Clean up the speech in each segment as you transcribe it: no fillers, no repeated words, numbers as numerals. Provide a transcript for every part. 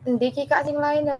Endi ki Kak sing lain ya?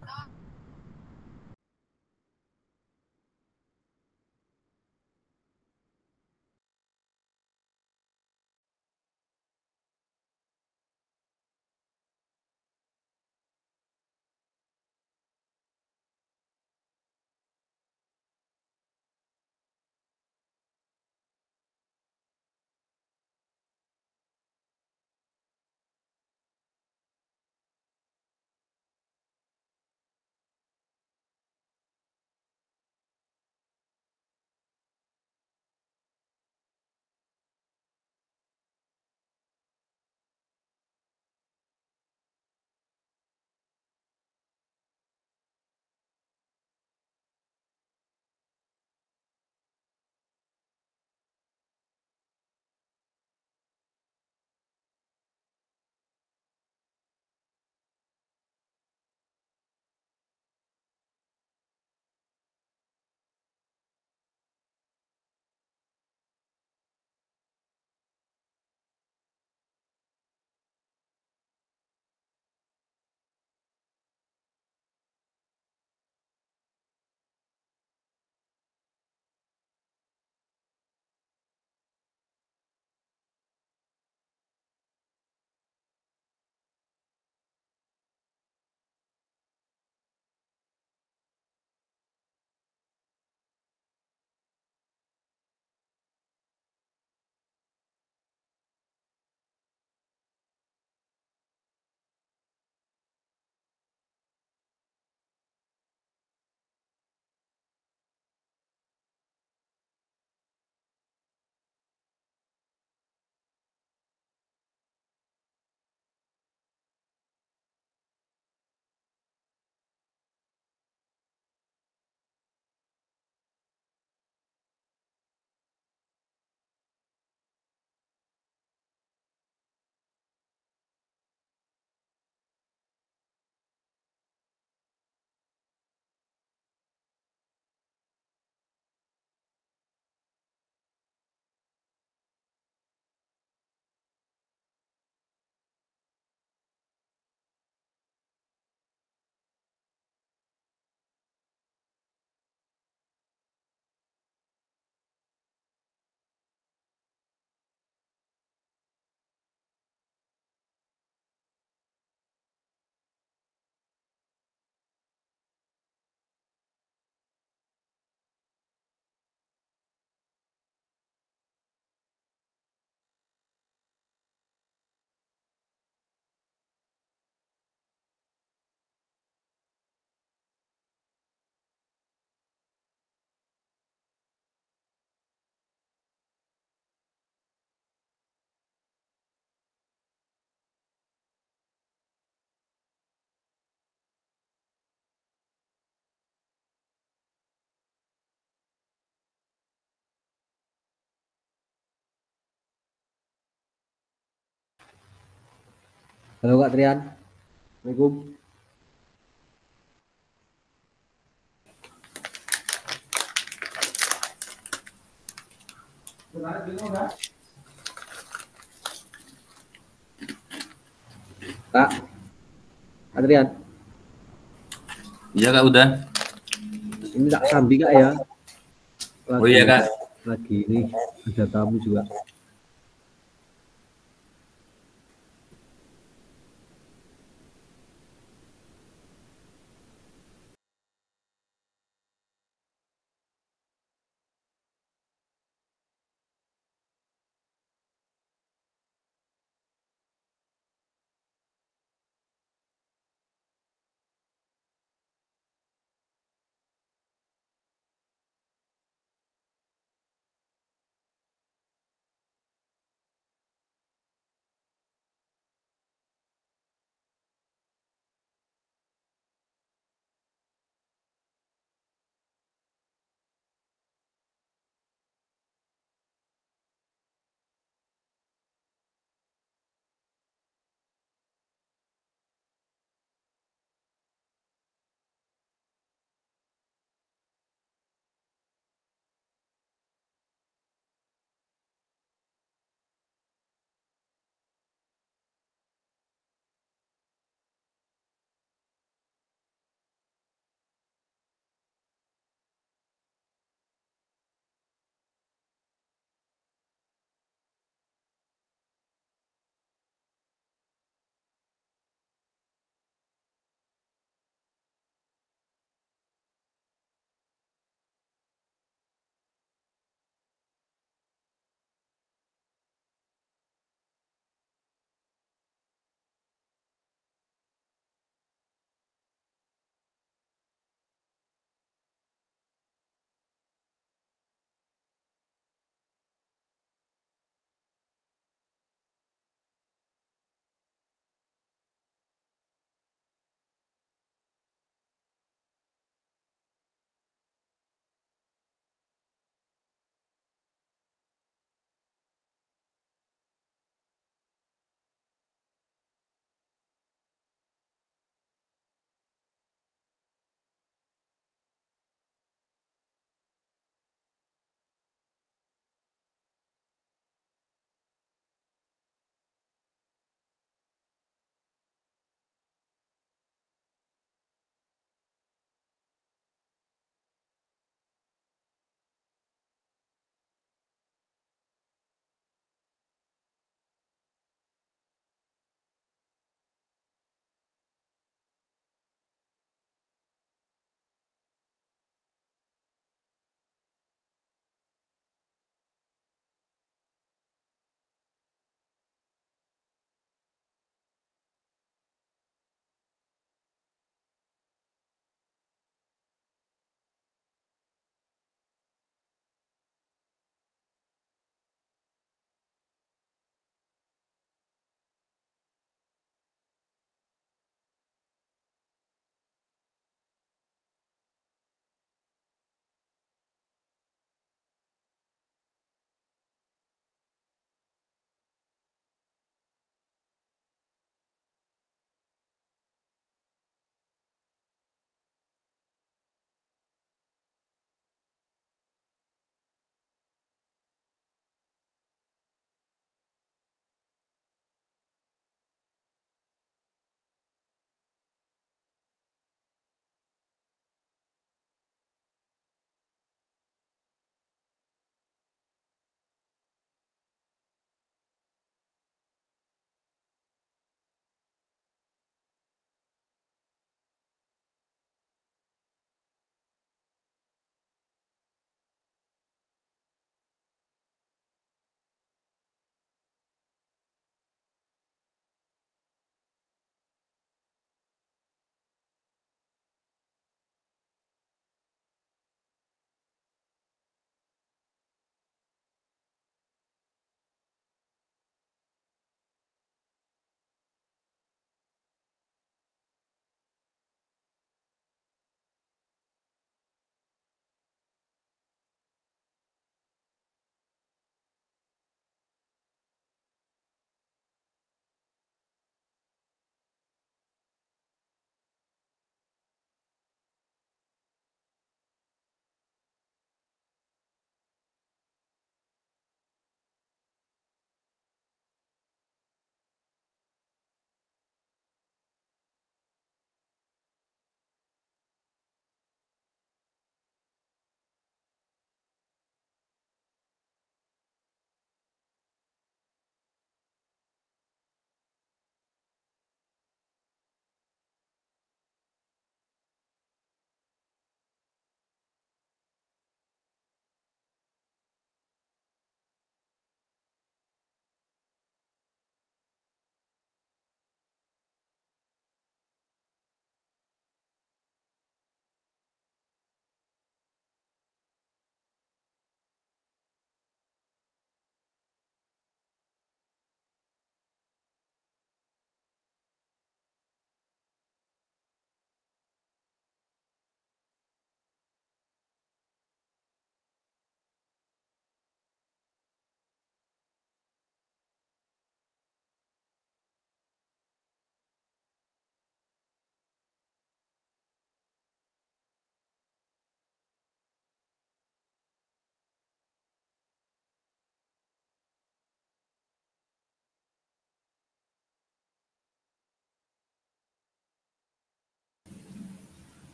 Halo Kak Trian, Assalamualaikum. Kak, Adrian, Iya kak udah. ini tak sambi Kak ya. Oh iya Lagi kak. lagi ini ada tamu juga.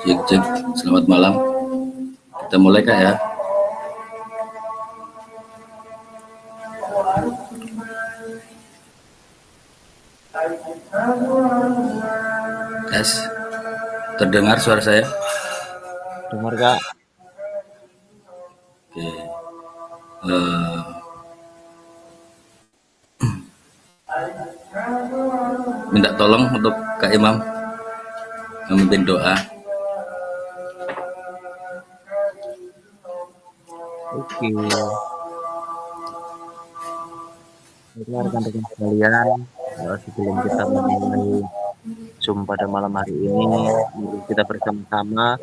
Cek. Selamat malam. Kita mulai Kak ya. Tes. Terdengar suara saya? Dengar Kak. Oke. Minta tolong untuk Kak Imam memimpin doa. Oke. Baiklah rekan-rekan sekalian, sebelum kita memulai Zoom pada malam hari ini, mari kita bersama-sama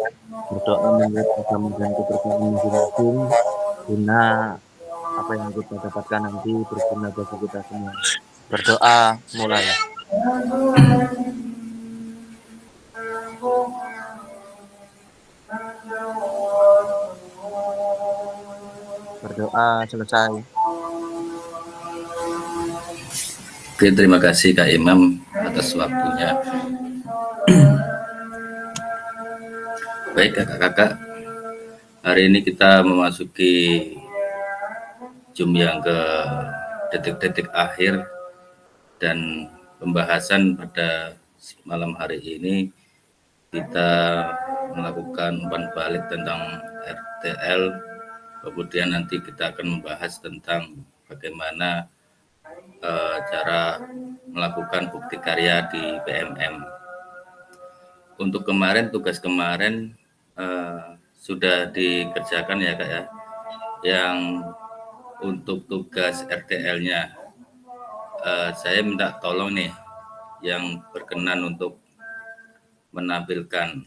berdoa menurut agama dan kepercayaan masing-masing, guna apa yang kita dapatkan nanti berguna bagi kita semua. Berdoa mulai. Berdoa selesai. Oke, terima kasih Kak Imam atas waktunya. Baik kakak-kakak, hari ini kita memasuki Zoom yang ke detik-detik akhir, dan pembahasan pada malam hari ini kita melakukan umpan balik tentang RTL. Kemudian nanti kita akan membahas tentang bagaimana cara melakukan bukti karya di PMM. Untuk kemarin, tugas kemarin sudah dikerjakan ya Kak ya. Yang untuk tugas RTL-nya saya minta tolong nih yang berkenan untuk menampilkan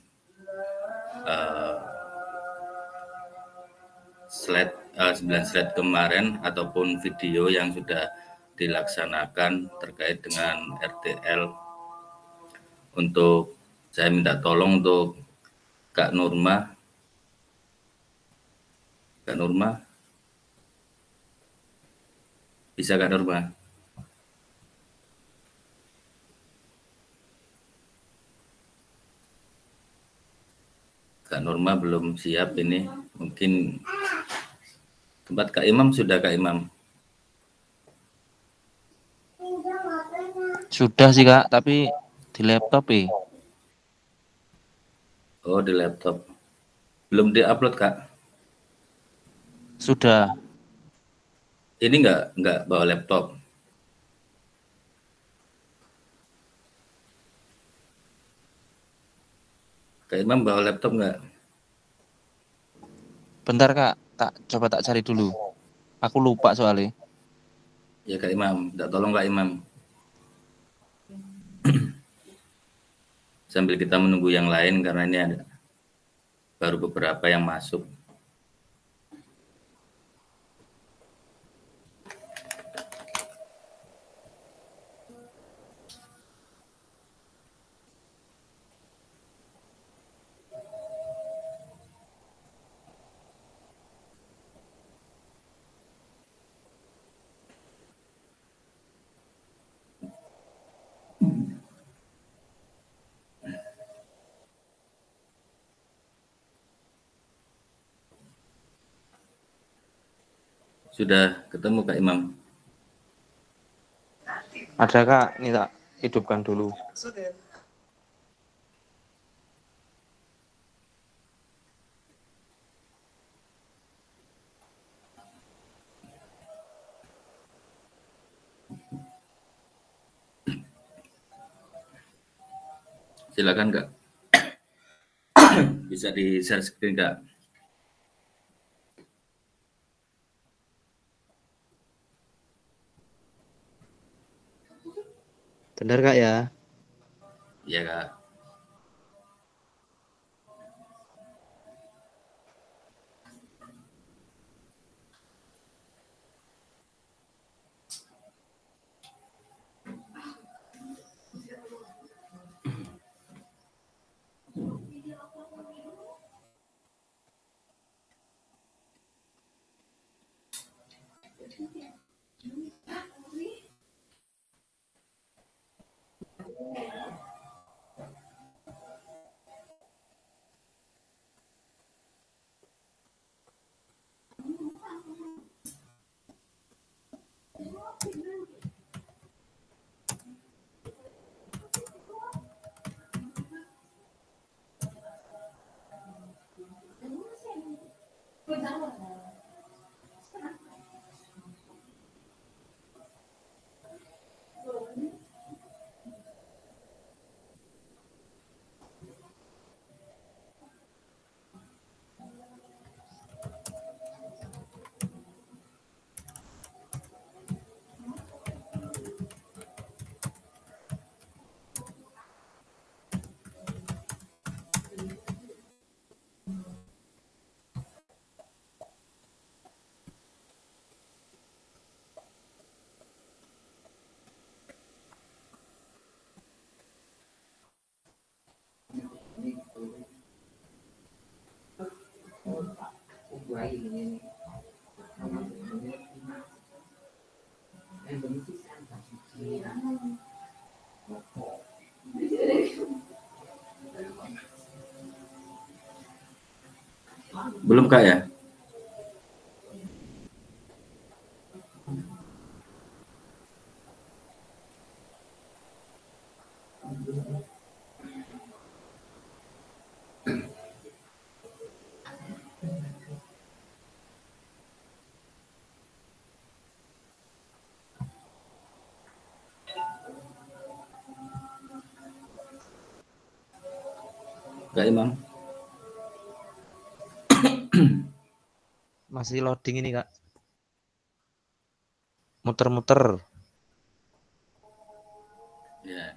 slide 9 slide kemarin ataupun video yang sudah dilaksanakan terkait dengan RTL. Untuk saya minta tolong untuk Kak Nurma. Kak Nurma, bisa Kak Nurma? Kak Nurma belum siap ini. Mungkin tempat Kak Imam sudah Kak Imam. Sudah sih Kak, tapi di laptop ya. Oh, di laptop. Belum di-upload Kak? Sudah. Ini nggak bawa laptop. Kak Imam bawa laptop nggak? Bentar Kak, coba tak cari dulu. Aku lupa soalnya. Ya Kak Imam, minta tolong Kak Imam. Sambil kita menunggu yang lain karena ini ada baru beberapa yang masuk. Sudah ketemu Kak Imam? Ada Kak, ini tak hidupkan dulu. Silakan Kak. Bisa di share screen Kak. Benar Kak ya? Iya Kak. Belum Kak ya? Kak Imam. Masih loading ini Kak. Muter-muter. Ya.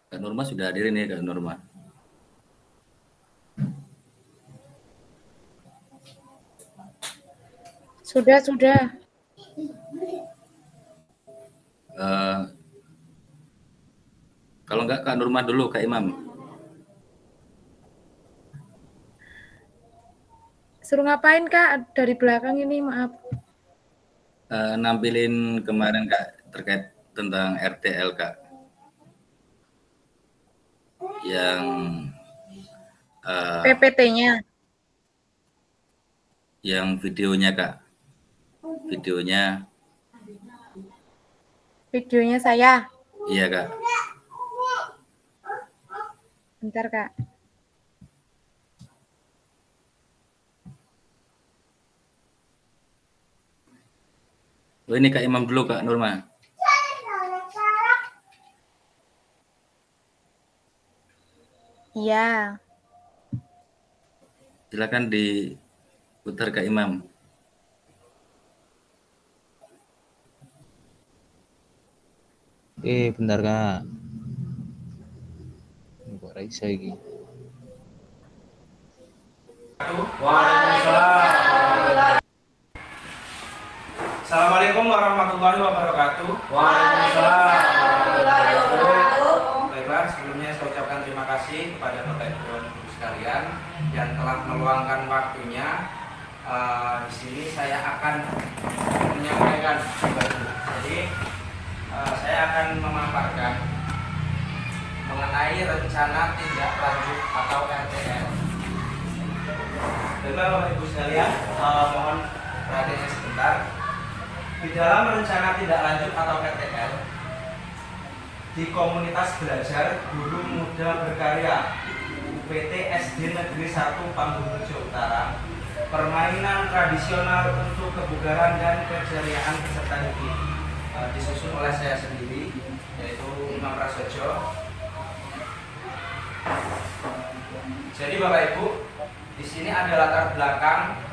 Kak Nurma sudah hadir ini Kak Nurma. Sudah. Kalau enggak Kak Nurma dulu Kak Imam. Suruh ngapain Kak? Dari belakang ini, maaf. Nampilin kemarin Kak terkait tentang RTL Kak. Yang PPT-nya. Yang videonya Kak. Videonya saya. Iya Kak. Bentar Kak. Oh, ini Kak Imam dulu Kak Nurma. Iya. Silakan diputar Kak Imam. Bentar Kak. Ini kok Raisa lagi. Assalamualaikum warahmatullahi wabarakatuh. Waalaikumsalam warahmatullahi wabarakatuh. Baiklah, sebelumnya saya ucapkan terima kasih kepada Bapak Ibu dan Ibu sekalian yang telah meluangkan waktunya. Di sini saya akan menyampaikan. Jadi saya akan memaparkan mengenai rencana tindak lanjut atau RTL. Baiklah Bapak Ibu sekalian, mohon perhatiannya sebentar. Di dalam rencana tindak lanjut atau RTL di komunitas belajar guru muda berkarya UPT SD Negeri 1 Panggung Utara, permainan tradisional untuk kebugaran dan keceriaan peserta didik disusun oleh saya sendiri, yaitu Imam Prasojo. Jadi Bapak Ibu, di sini ada latar belakang.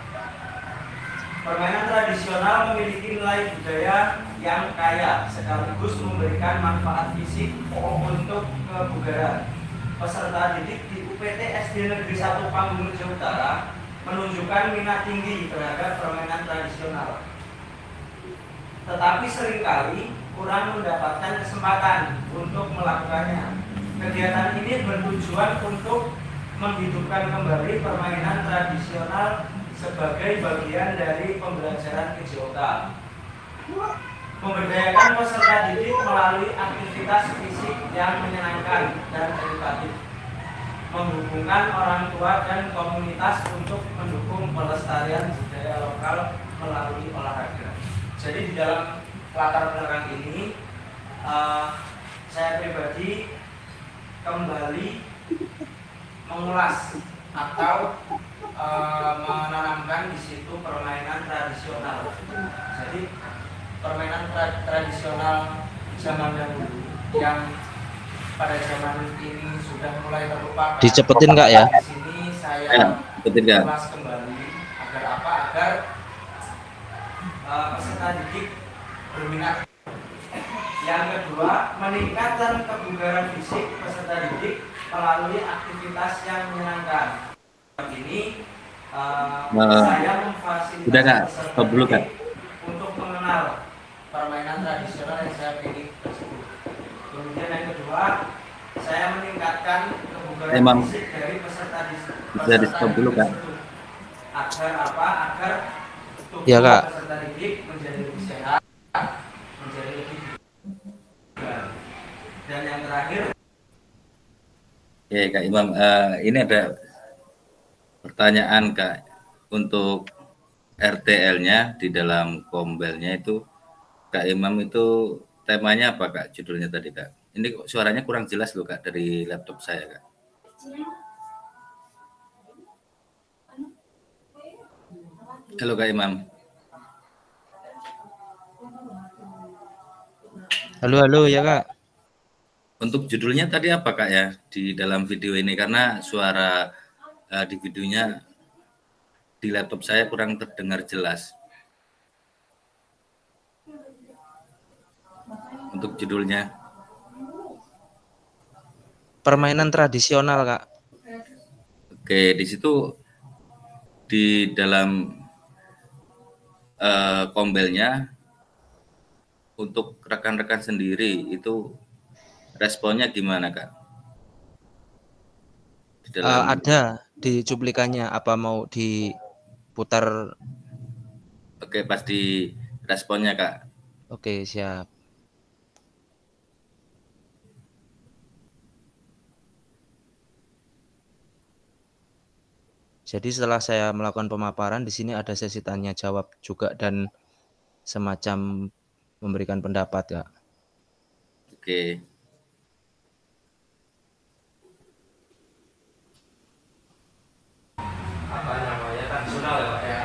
Permainan tradisional memiliki nilai budaya yang kaya sekaligus memberikan manfaat fisik untuk kebugaran. Peserta didik di UPT SD Negeri 1 Panggung Utara menunjukkan minat tinggi terhadap permainan tradisional. Tetapi seringkali kurang mendapatkan kesempatan untuk melakukannya. Kegiatan ini bertujuan untuk menghidupkan kembali permainan tradisional sebagai bagian dari pembelajaran kejiwaan. Memberdayakan peserta didik melalui aktivitas fisik yang menyenangkan dan edukatif. Menghubungkan orang tua dan komunitas untuk mendukung pelestarian budaya lokal melalui olahraga. Jadi di dalam latar belakang ini saya pribadi kembali mengulas atau menanamkan di situ permainan tradisional. Jadi permainan tradisional zaman dahulu yang pada zaman ini sudah mulai terlupakan. Dicepetin Kak ya? Di sini saya ulas kembali agar apa? Agar berminat. Yang kedua, meningkatkan kebugaran fisik peserta didik melalui aktivitas yang menyenangkan. Ini saya memfasilitasi peserta didik untuk mengenal permainan tradisional yang saya pilih tersebut. Kemudian yang kedua, saya meningkatkan kebugaran fisik dari peserta didik tersebut. Agar apa? Agar tubuh peserta didik menjadi lebih sehat, menjadi lebih bugar. Dan yang terakhir, ya Kak Imam, ini ada pertanyaan Kak untuk RTL-nya di dalam kombelnya itu, Kak Imam itu temanya apa Kak? Judulnya tadi Kak. Ini kok suaranya kurang jelas loh Kak dari laptop saya Kak. Halo Kak Imam. Halo ya Kak. Untuk judulnya tadi apa Kak ya di dalam video ini, karena suara di videonya di laptop saya kurang terdengar jelas. Untuk judulnya permainan tradisional Kak. Oke, di situ di dalam kombelnya untuk rekan-rekan sendiri itu responnya gimana Kak? Di dalam... ada di cuplikannya, apa mau diputar? Oke, pasti responnya Kak. Oke, siap. Jadi setelah saya melakukan pemaparan, di sini ada sesi tanya jawab juga dan semacam memberikan pendapat Kak. Oke. apa namanya, tradisional ya Pak ya.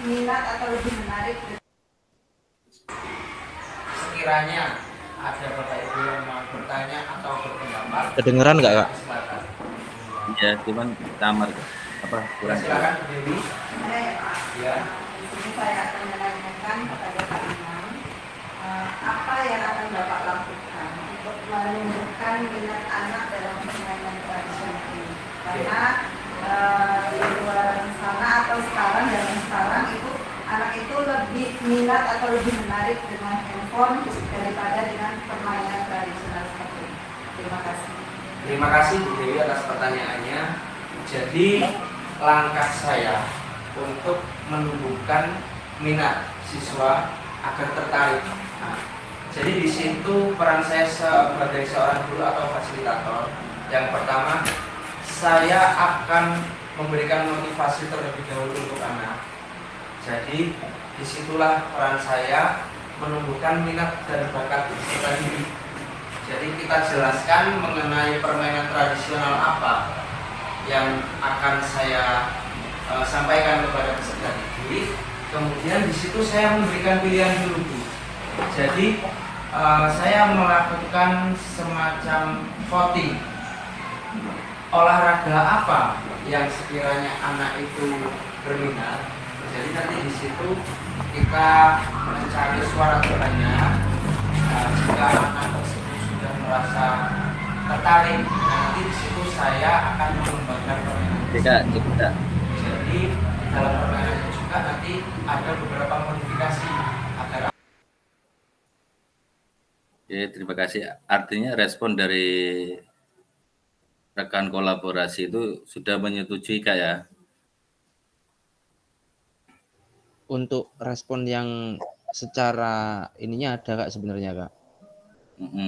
Minat atau lebih menarik. Sekiranya ada Bapak Ibu yang mau bertanya atau berpendapat, Kedengeran nggak Kak? silakan. Ya, cuman kamar apa kurang. Silakan Bu Dewi. Ada ya Pak. Ya. Di sini saya akan menanyakan kepada Pak Imam apa yang akan Bapak lakukan untuk menumbuhkan minat anak dalam permainan tradisional ini. Karena di luar sana atau sekarang itu anak itu lebih minat atau lebih menarik dengan handphone daripada dengan permainan tradisional seperti ini. Terima kasih. Terima kasih Bu Dewi atas pertanyaannya. Jadi langkah saya untuk menumbuhkan minat siswa agar tertarik. Nah, jadi di situ peran saya sebagai seorang guru atau fasilitator. Yang pertama, saya akan memberikan motivasi terlebih dahulu untuk anak. Jadi disitulah peran saya menumbuhkan minat dan bakat peserta didik. Jadi kita jelaskan mengenai permainan tradisional apa yang akan saya sampaikan kepada peserta didik. Kemudian di situ saya memberikan pilihan dulu Bu. Jadi saya melakukan semacam voting. Olahraga apa yang sekiranya anak itu berminat. Jadi nanti di situ kita mencari suara terbanyak. Jika anak tersebut sudah merasa tertarik, nanti di situ saya akan mengembangkan permainan. Tidak. Jadi dalam permainan itu juga nanti ada beberapa modifikasi agar. Oke, terima kasih. Artinya respon dari rekan kolaborasi itu sudah menyetujui Kak ya? Untuk respon yang secara ininya ada Kak sebenarnya Kak.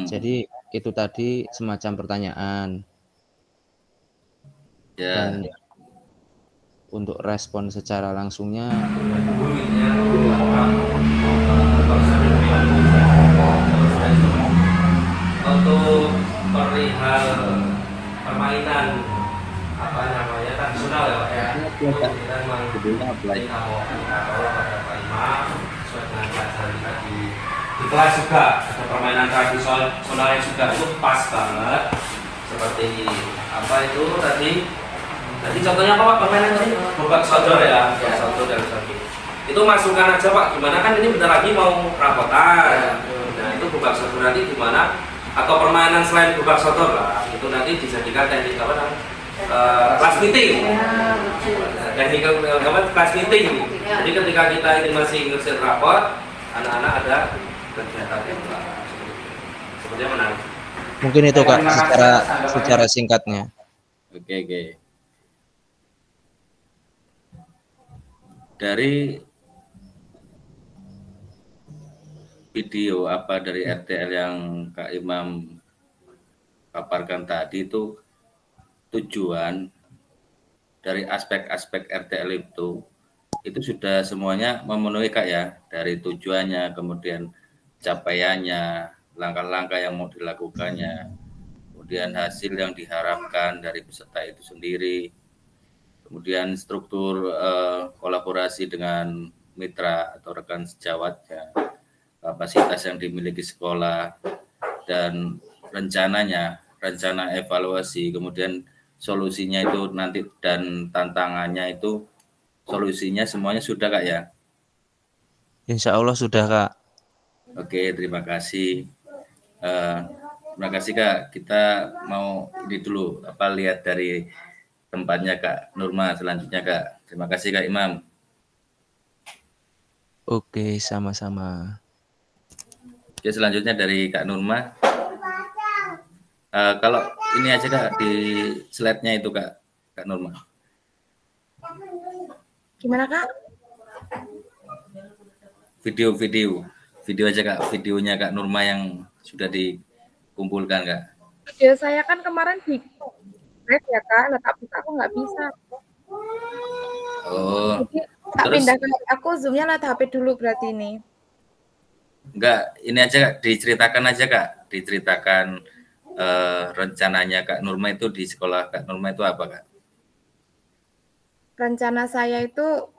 Jadi itu tadi semacam pertanyaan. Ya. Dan untuk respon secara langsungnya untuk perihal permainan apa namanya tradisional ya Pak ya. Kita memang pada Pak Imam sesuai dengan pelajaran kita di kelas juga ada permainan tradisional yang juga itu pas banget seperti apa itu tadi contohnya apa Pak permainan tadi bobak sodor ya sodor dan sebagainya. Itu masukan aja Pak, gimana kan ini bentar lagi mau rapotan. Nah itu bubak sodor nanti gimana, atau permainan selain bubak sodor lah, itu nanti dijadikan teknik apa namanya, class meeting. Teknik class meeting. Jadi ketika kita ini masih ngurus rapot, anak-anak ada kegiatan yang sepertinya menarik. Mungkin itu Kak secara singkatnya. Oke. Dari video apa dari RTL yang Kak Imam paparkan tadi, itu tujuan dari aspek-aspek RTL itu sudah semuanya memenuhi Kak ya, dari tujuannya, kemudian capaiannya, langkah-langkah yang mau dilakukannya, kemudian hasil yang diharapkan dari peserta itu sendiri, kemudian struktur kolaborasi dengan mitra atau rekan sejawatnya, kapasitas yang dimiliki sekolah, dan rencana evaluasi, kemudian solusinya itu nanti, dan tantangannya itu solusinya semuanya sudah Kak ya? Insya Allah sudah Kak. Oke, terima kasih. Terima kasih Kak. Kita mau ini dulu lihat dari tempatnya Kak Nurma selanjutnya Kak. Terima kasih Kak Imam. Oke, sama-sama. Oke, selanjutnya dari Kak Nurma. Kalau ini aja Kak, di slide-nya itu Kak Nurma. Gimana Kak? Video aja Kak, videonya Kak Nurma yang sudah dikumpulkan Kak. Video saya kan kemarin di ya Kak, tapi aku nggak bisa. Oh. Jadi tak pindah ke aku zoomnya lihat HP dulu berarti ini. Enggak, ini aja Kak, diceritakan rencananya Kak Nurma itu di sekolah Kak Nurma itu apa Kak? Rencana saya itu,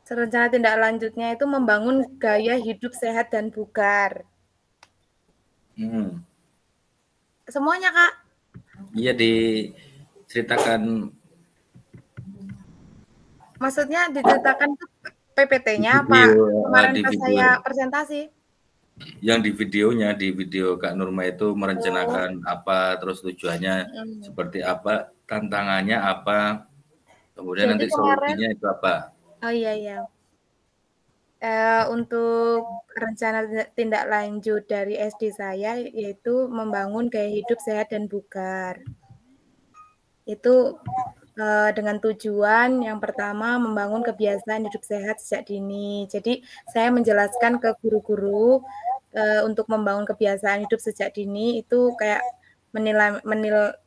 rencana tindak lanjutnya itu membangun gaya hidup sehat dan bugar. Semuanya Kak? Iya, diceritakan. Maksudnya diceritakan PPT-nya apa? Kemarin pas saya presentasi. Yang di video Kak Nurma itu merencanakan apa, terus tujuannya seperti apa, tantangannya apa, kemudian jadi nanti solusinya itu apa. Oh iya. Untuk rencana tindak lanjut dari SD saya yaitu membangun gaya hidup sehat dan bugar. Itu dengan tujuan yang pertama membangun kebiasaan hidup sehat sejak dini. Jadi saya menjelaskan ke guru-guru untuk membangun kebiasaan hidup sejak dini itu kayak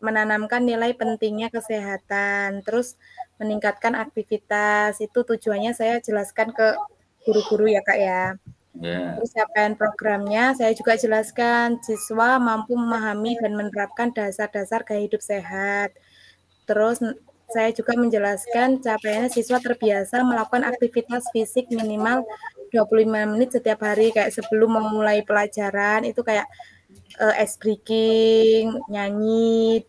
menanamkan nilai pentingnya kesehatan, terus meningkatkan aktivitas. Itu tujuannya saya jelaskan ke guru-guru ya Kak ya. Terus capaian programnya saya juga jelaskan, siswa mampu memahami dan menerapkan dasar-dasar gaya hidup sehat. Terus saya juga menjelaskan capaiannya siswa terbiasa melakukan aktivitas fisik minimal 25 menit setiap hari, kayak sebelum memulai pelajaran itu kayak ice breaking, nyanyi,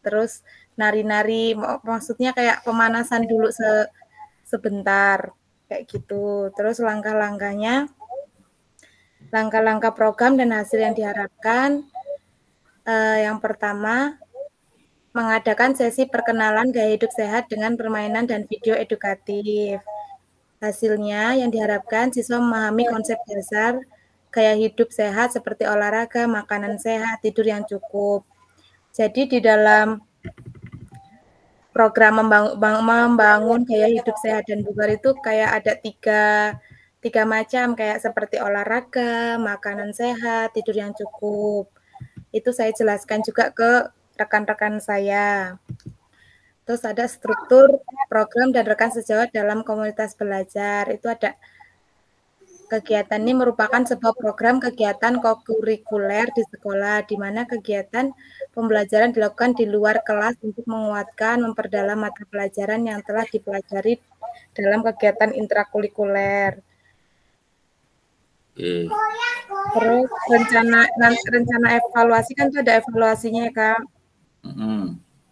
terus nari-nari, maksudnya kayak pemanasan dulu sebentar kayak gitu. Terus langkah-langkahnya, langkah-langkah program dan hasil yang diharapkan. Yang pertama, mengadakan sesi perkenalan gaya hidup sehat dengan permainan dan video edukatif. Hasilnya yang diharapkan siswa memahami konsep dasar gaya hidup sehat seperti olahraga, makanan sehat, tidur yang cukup. Jadi di dalam program membangun gaya hidup sehat dan bugar itu kayak ada tiga macam, kayak seperti olahraga, makanan sehat, tidur yang cukup. Itu saya jelaskan juga ke rekan-rekan saya. Terus ada struktur program dan rekan sejawat dalam komunitas belajar. Itu ada kegiatan ini merupakan sebuah program kegiatan kokurikuler di sekolah, di mana kegiatan pembelajaran dilakukan di luar kelas untuk menguatkan, memperdalam mata pelajaran yang telah dipelajari dalam kegiatan intrakurikuler. Terus rencana evaluasi kan itu ada evaluasinya ya Kak.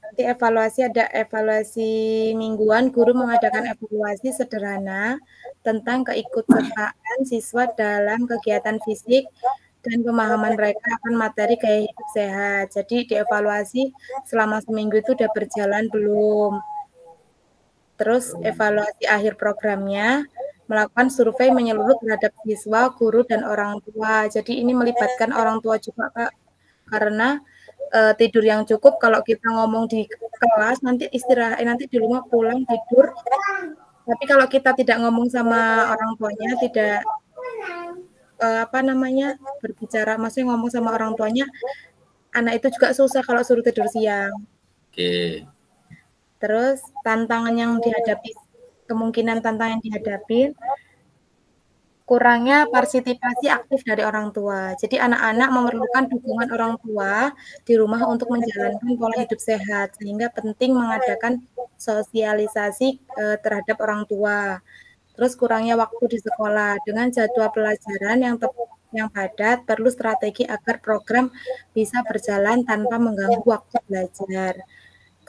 Nanti evaluasi ada evaluasi mingguan, guru mengadakan evaluasi sederhana tentang keikutsertaan siswa dalam kegiatan fisik dan pemahaman mereka akan materi gaya hidup sehat. Jadi dievaluasi selama seminggu itu udah berjalan belum. Terus evaluasi akhir programnya melakukan survei menyeluruh terhadap siswa, guru, dan orang tua. Jadi ini melibatkan orang tua juga, Kak. Karena tidur yang cukup kalau kita ngomong di kelas nanti istirahat, nanti di rumah pulang tidur. Tapi kalau kita tidak ngomong sama orang tuanya, tidak berbicara, maksudnya ngomong sama orang tuanya, anak itu juga susah kalau suruh tidur siang. Oke. Terus tantangan yang dihadapi, kemungkinan tantangan yang dihadapi, kurangnya partisipasi aktif dari orang tua. Jadi anak-anak memerlukan dukungan orang tua di rumah untuk menjalankan pola hidup sehat, sehingga penting mengadakan sosialisasi terhadap orang tua. Terus kurangnya waktu di sekolah, dengan jadwal pelajaran yang padat, perlu strategi agar program bisa berjalan tanpa mengganggu waktu belajar.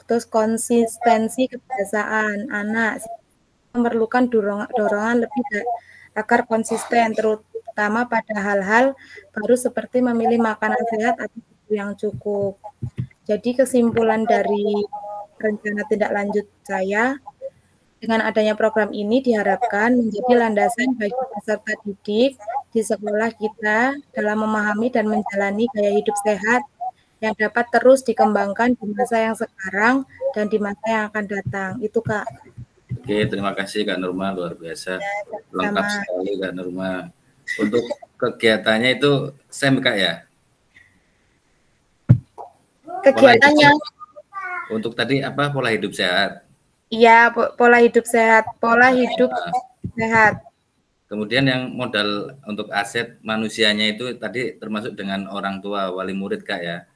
Terus konsistensi kebiasaan anak memerlukan dorongan lebih agar konsisten, terutama pada hal-hal baru seperti memilih makanan sehat atau tidur yang cukup. Jadi kesimpulan dari rencana tindak lanjut saya, dengan adanya program ini diharapkan menjadi landasan bagi peserta didik di sekolah kita dalam memahami dan menjalani gaya hidup sehat yang dapat terus dikembangkan di masa yang sekarang dan di masa yang akan datang. Itu, Kak. Oke, terima kasih Kak Nurma, luar biasa. Lengkap sekali Kak Nurma. Untuk kegiatannya itu SEM Kak ya? Kegiatannya. Untuk tadi apa, pola hidup sehat? Iya, pola hidup sehat. Pola hidup sehat. Kemudian yang modal untuk aset manusianya itu tadi termasuk dengan orang tua, wali murid Kak ya?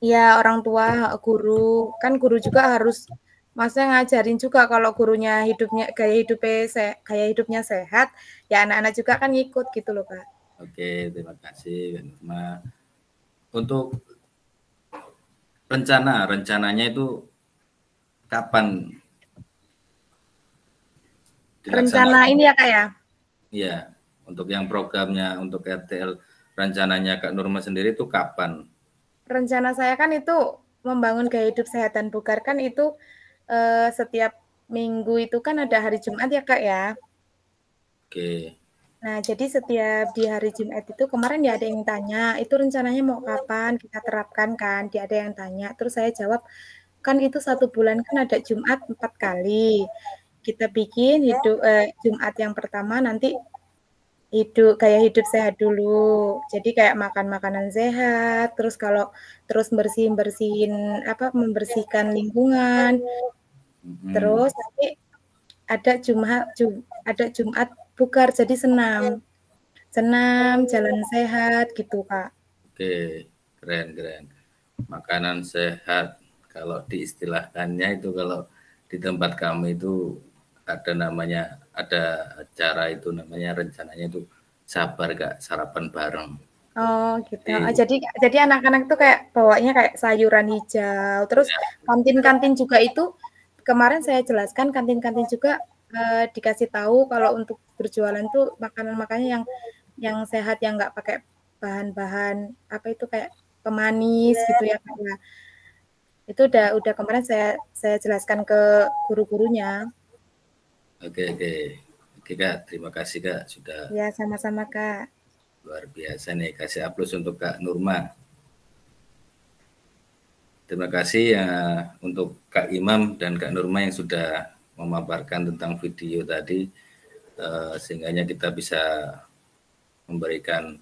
Iya, orang tua, guru. Kan guru juga harus, maksudnya ngajarin juga kalau gurunya gaya hidupnya sehat, ya anak-anak juga kan ngikut gitu loh, Kak. Oke, terima kasih Kak Nurma. Untuk rencananya itu kapan? Rencana ini ya Kak ya? Iya, untuk yang programnya, untuk RTL, rencananya Kak Nurma sendiri itu kapan? Rencana saya kan itu membangun gaya hidup sehat dan bugar kan itu setiap minggu itu kan ada hari Jumat ya Kak ya. Oke. Nah jadi setiap di hari Jumat itu kemarin ya ada yang tanya itu rencananya mau kapan kita terapkan kan, dia ada yang tanya. Terus saya jawab kan itu 1 bulan kan ada Jumat 4 kali. Kita bikin Jumat yang pertama nanti gaya hidup sehat dulu. Jadi kayak makan makanan sehat, terus kalau terus membersihkan lingkungan. Terus nanti ada Jumat bugar, jadi senam, jalan sehat gitu Kak. Oke, keren. Makanan sehat, kalau diistilahkannya itu kalau di tempat kami itu ada acara itu namanya, rencananya itu sabar Kak, sarapan bareng. Oh gitu. Jadi anak-anak tuh kayak bawanya kayak sayuran hijau. Terus kantin-kantin juga itu kemarin saya jelaskan, kantin-kantin juga dikasih tahu kalau untuk berjualan tuh makanan-makannya yang sehat, yang nggak pakai bahan-bahan kayak pemanis gitu ya Kak. Itu udah kemarin saya jelaskan ke guru-gurunya. Oke Kak, terima kasih Kak sudah. Ya sama-sama Kak. Luar biasa nih, kasih aplaus untuk Kak Nurma. Terima kasih ya untuk Kak Imam dan Kak Nurma yang sudah memaparkan tentang video tadi, sehingga kita bisa memberikan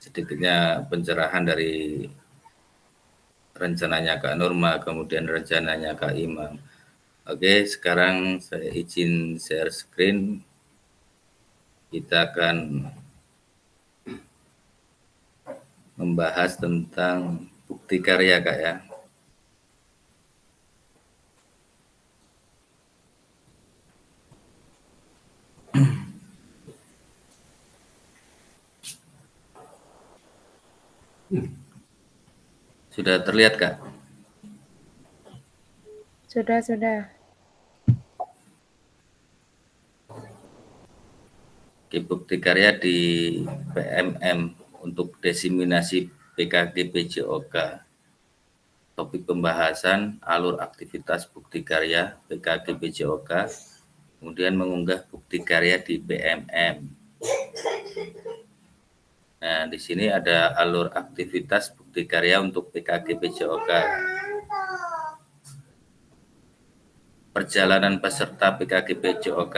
sedikitnya pencerahan dari rencananya Kak Nurma, kemudian rencananya Kak Imam. Oke, sekarang saya izin share screen. Kita akan membahas tentang bukti karya Kak ya. Sudah terlihat Kak? Sudah. bukti karya di PMM untuk diseminasi PKG PJOK. Topik pembahasan alur aktivitas bukti karya PKG PJOK, kemudian mengunggah bukti karya di PMM. Nah, di sini ada alur aktivitas bukti karya untuk PKG PJOK. Perjalanan peserta PKG PJOK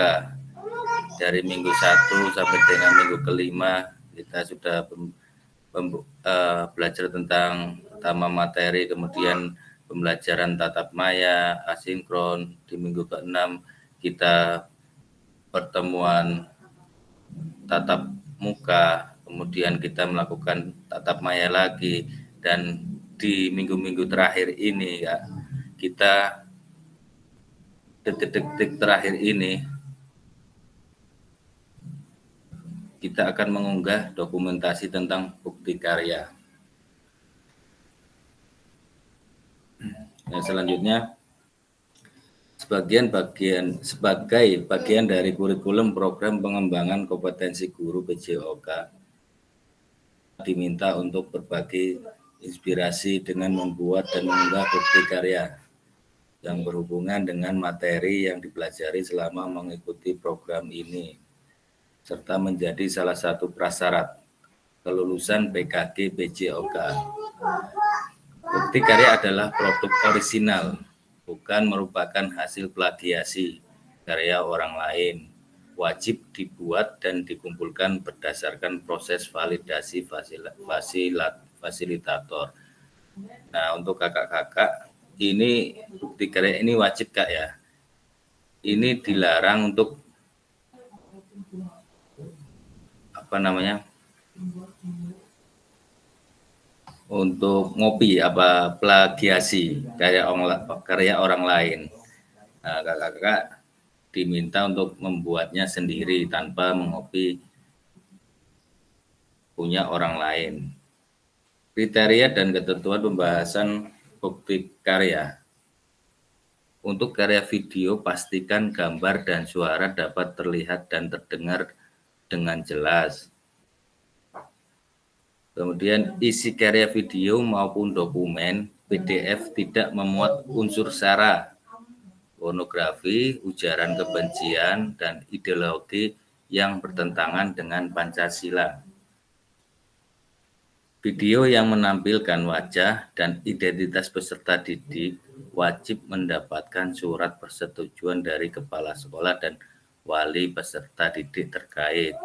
dari minggu 1 sampai dengan minggu kelima kita sudah belajar tentang pertama materi, kemudian pembelajaran tatap maya, asinkron. Di minggu ke-6 kita pertemuan tatap muka, kemudian kita melakukan tatap maya lagi, dan di minggu-minggu terakhir ini ya, kita detik-detik terakhir ini kita akan mengunggah dokumentasi tentang bukti karya. Nah, selanjutnya sebagai bagian dari kurikulum program pengembangan kompetensi guru PJOK diminta untuk berbagi inspirasi dengan membuat dan mengunggah bukti karya yang berhubungan dengan materi yang dipelajari selama mengikuti program ini, serta menjadi salah satu prasyarat kelulusan PKG PJOK. Bukti karya adalah produk orisinal, bukan merupakan hasil plagiasi karya orang lain. Wajib dibuat dan dikumpulkan berdasarkan proses validasi fasilitator. Nah, untuk kakak-kakak, ini bukti karya ini wajib Kak ya. Ini dilarang untuk untuk ngopi plagiasi karya orang lain. Nah, kakak-kakak diminta untuk membuatnya sendiri tanpa mengopi punya orang lain. Kriteria dan ketentuan pembahasan bukti karya. Untuk karya video, pastikan gambar dan suara dapat terlihat dan terdengar dengan jelas. Kemudian isi karya video maupun dokumen PDF tidak memuat unsur sara, pornografi, ujaran kebencian, dan ideologi yang bertentangan dengan Pancasila. Video yang menampilkan wajah dan identitas peserta didik wajib mendapatkan surat persetujuan dari kepala sekolah dan wali peserta didik terkait.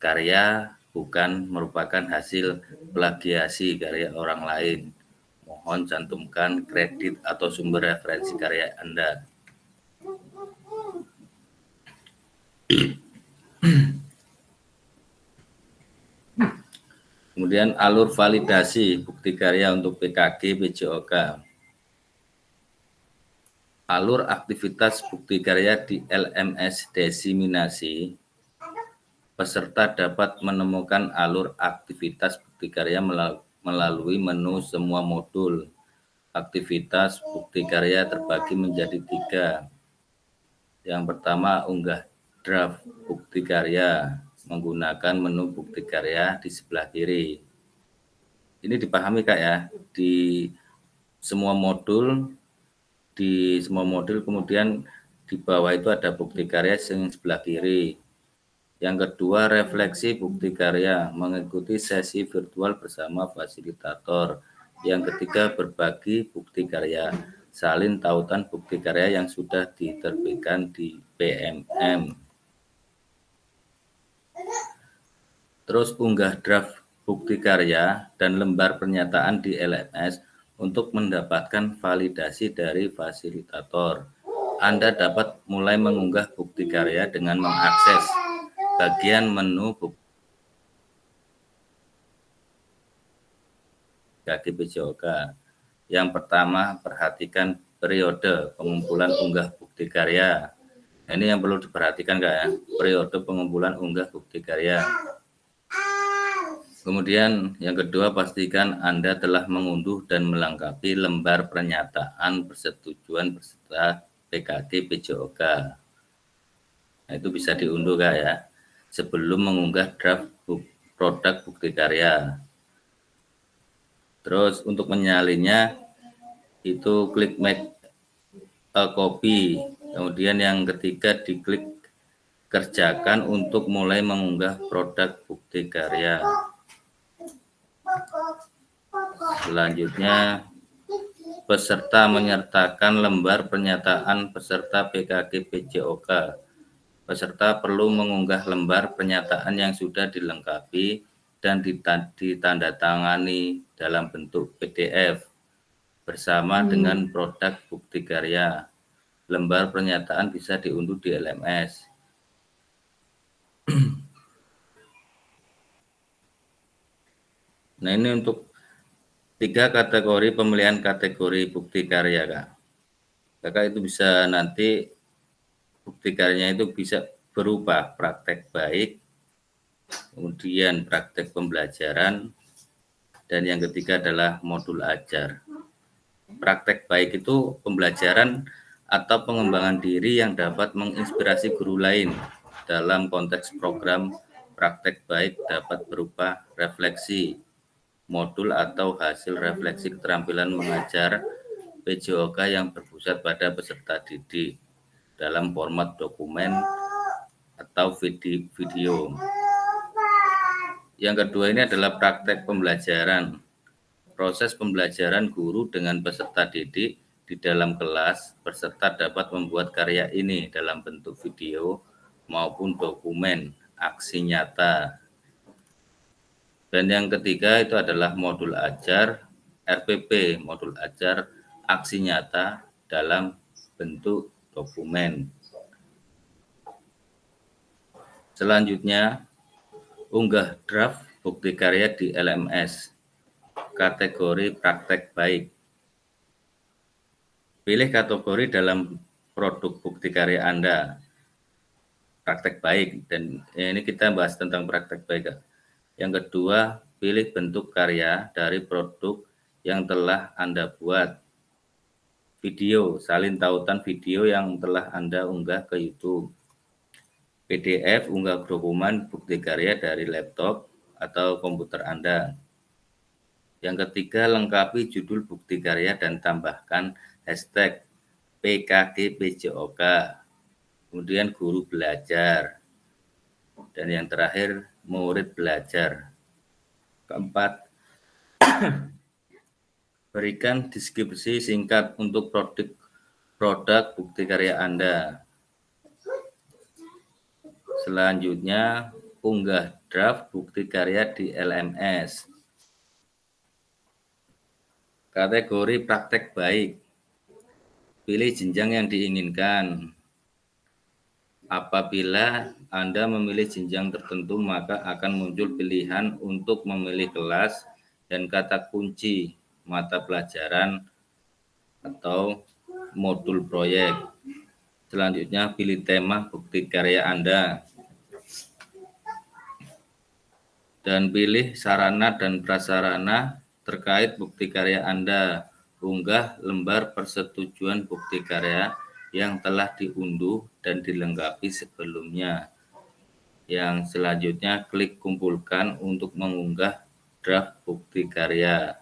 Karya bukan merupakan hasil plagiasi karya orang lain. Mohon cantumkan kredit atau sumber referensi karya Anda. Kemudian alur validasi bukti karya untuk PKG PJOK. Alur aktivitas bukti karya di LMS diseminasi. Peserta dapat menemukan alur aktivitas bukti karya melalui menu semua modul. Aktivitas bukti karya terbagi menjadi 3. Yang pertama, unggah draft bukti karya menggunakan menu bukti karya di sebelah kiri. Ini dipahami Kak ya, di semua modul kemudian di bawah itu ada bukti karya yang sebelah kiri. Yang kedua, refleksi bukti karya mengikuti sesi virtual bersama fasilitator. Yang ketiga, berbagi bukti karya, salin tautan bukti karya yang sudah diterbitkan di PMM. Terus unggah draft bukti karya dan lembar pernyataan di LMS untuk mendapatkan validasi dari fasilitator. Anda dapat mulai mengunggah bukti karya dengan mengakses bagian menu bukti PKG PJOK. Yang pertama, perhatikan periode pengumpulan unggah bukti karya. Ini yang perlu diperhatikan Kak ya, periode pengumpulan unggah bukti karya. Kemudian yang kedua, pastikan Anda telah mengunduh dan melengkapi lembar pernyataan persetujuan peserta PKG PJOK. Nah, itu bisa diunduh Kak ya. sebelum mengunggah draft produk bukti karya. Terus untuk menyalinnya itu klik make a copy. Kemudian yang ketiga diklik kerjakan untuk mulai mengunggah produk bukti karya. Selanjutnya peserta menyertakan lembar pernyataan peserta PKG PJOK. Peserta perlu mengunggah lembar pernyataan yang sudah dilengkapi dan ditandatangani dalam bentuk PDF bersama dengan produk bukti karya. Lembar pernyataan bisa diunduh di LMS. Nah, ini untuk 3 kategori pemilihan kategori bukti karya, Kak. Kakak itu bisa nanti bukti karyanya itu bisa berupa praktek baik, kemudian praktek pembelajaran, dan yang ketiga adalah modul ajar. Praktek baik itu pembelajaran atau pengembangan diri yang dapat menginspirasi guru lain. Dalam konteks program praktek baik dapat berupa refleksi, modul atau hasil refleksi keterampilan mengajar PJOK yang berpusat pada peserta didik dalam format dokumen atau video. Yang kedua ini adalah praktek pembelajaran. Proses pembelajaran guru dengan peserta didik di dalam kelas, peserta dapat membuat karya ini dalam bentuk video maupun dokumen aksi nyata. Dan yang ketiga itu adalah modul ajar, RPP, modul ajar aksi nyata dalam bentuk dokumen. Selanjutnya, unggah draft bukti karya di LMS. Kategori praktek baik. Pilih kategori dalam produk bukti karya Anda. Praktek baik, dan ini kita bahas tentang praktek baik. Yang kedua, pilih bentuk karya dari produk yang telah Anda buat. Video, salin tautan video yang telah Anda unggah ke YouTube. PDF, unggah dokumen bukti karya dari laptop atau komputer Anda. Yang ketiga, lengkapi judul bukti karya dan tambahkan hashtag PKG PJOK. Kemudian guru belajar. Dan yang terakhir, murid belajar. Keempat, berikan deskripsi singkat untuk produk bukti karya Anda. Selanjutnya, unggah draft bukti karya di LMS. Kategori praktek baik. Pilih jenjang yang diinginkan. Apabila Anda memilih jenjang tertentu, maka akan muncul pilihan untuk memilih kelas dan kata kunci mata pelajaran atau modul proyek. Selanjutnya, pilih tema bukti karya Anda. Dan pilih sarana dan prasarana terkait bukti karya Anda. Unggah lembar persetujuan bukti karya yang telah diunduh dan dilengkapi sebelumnya. Yang selanjutnya, klik kumpulkan untuk mengunggah draft bukti karya.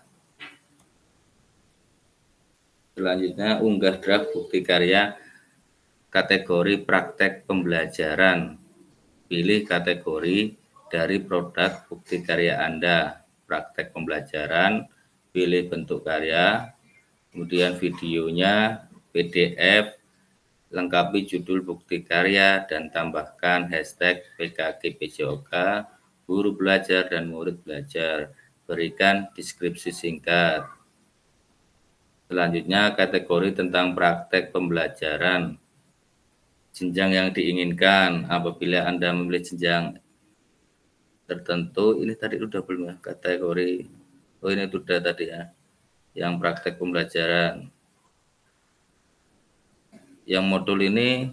Selanjutnya, unggah draft bukti karya kategori praktek pembelajaran. Pilih kategori dari produk bukti karya Anda. Praktek pembelajaran, pilih bentuk karya, kemudian videonya, PDF, lengkapi judul bukti karya, dan tambahkan hashtag PKG PJOK, guru belajar dan murid belajar. Berikan deskripsi singkat. Selanjutnya, kategori tentang praktek pembelajaran. Jenjang yang diinginkan. Apabila Anda memilih jenjang tertentu, ini tadi sudah belum ya, kategori. Oh, ini sudah tadi ya, yang praktek pembelajaran. Yang modul ini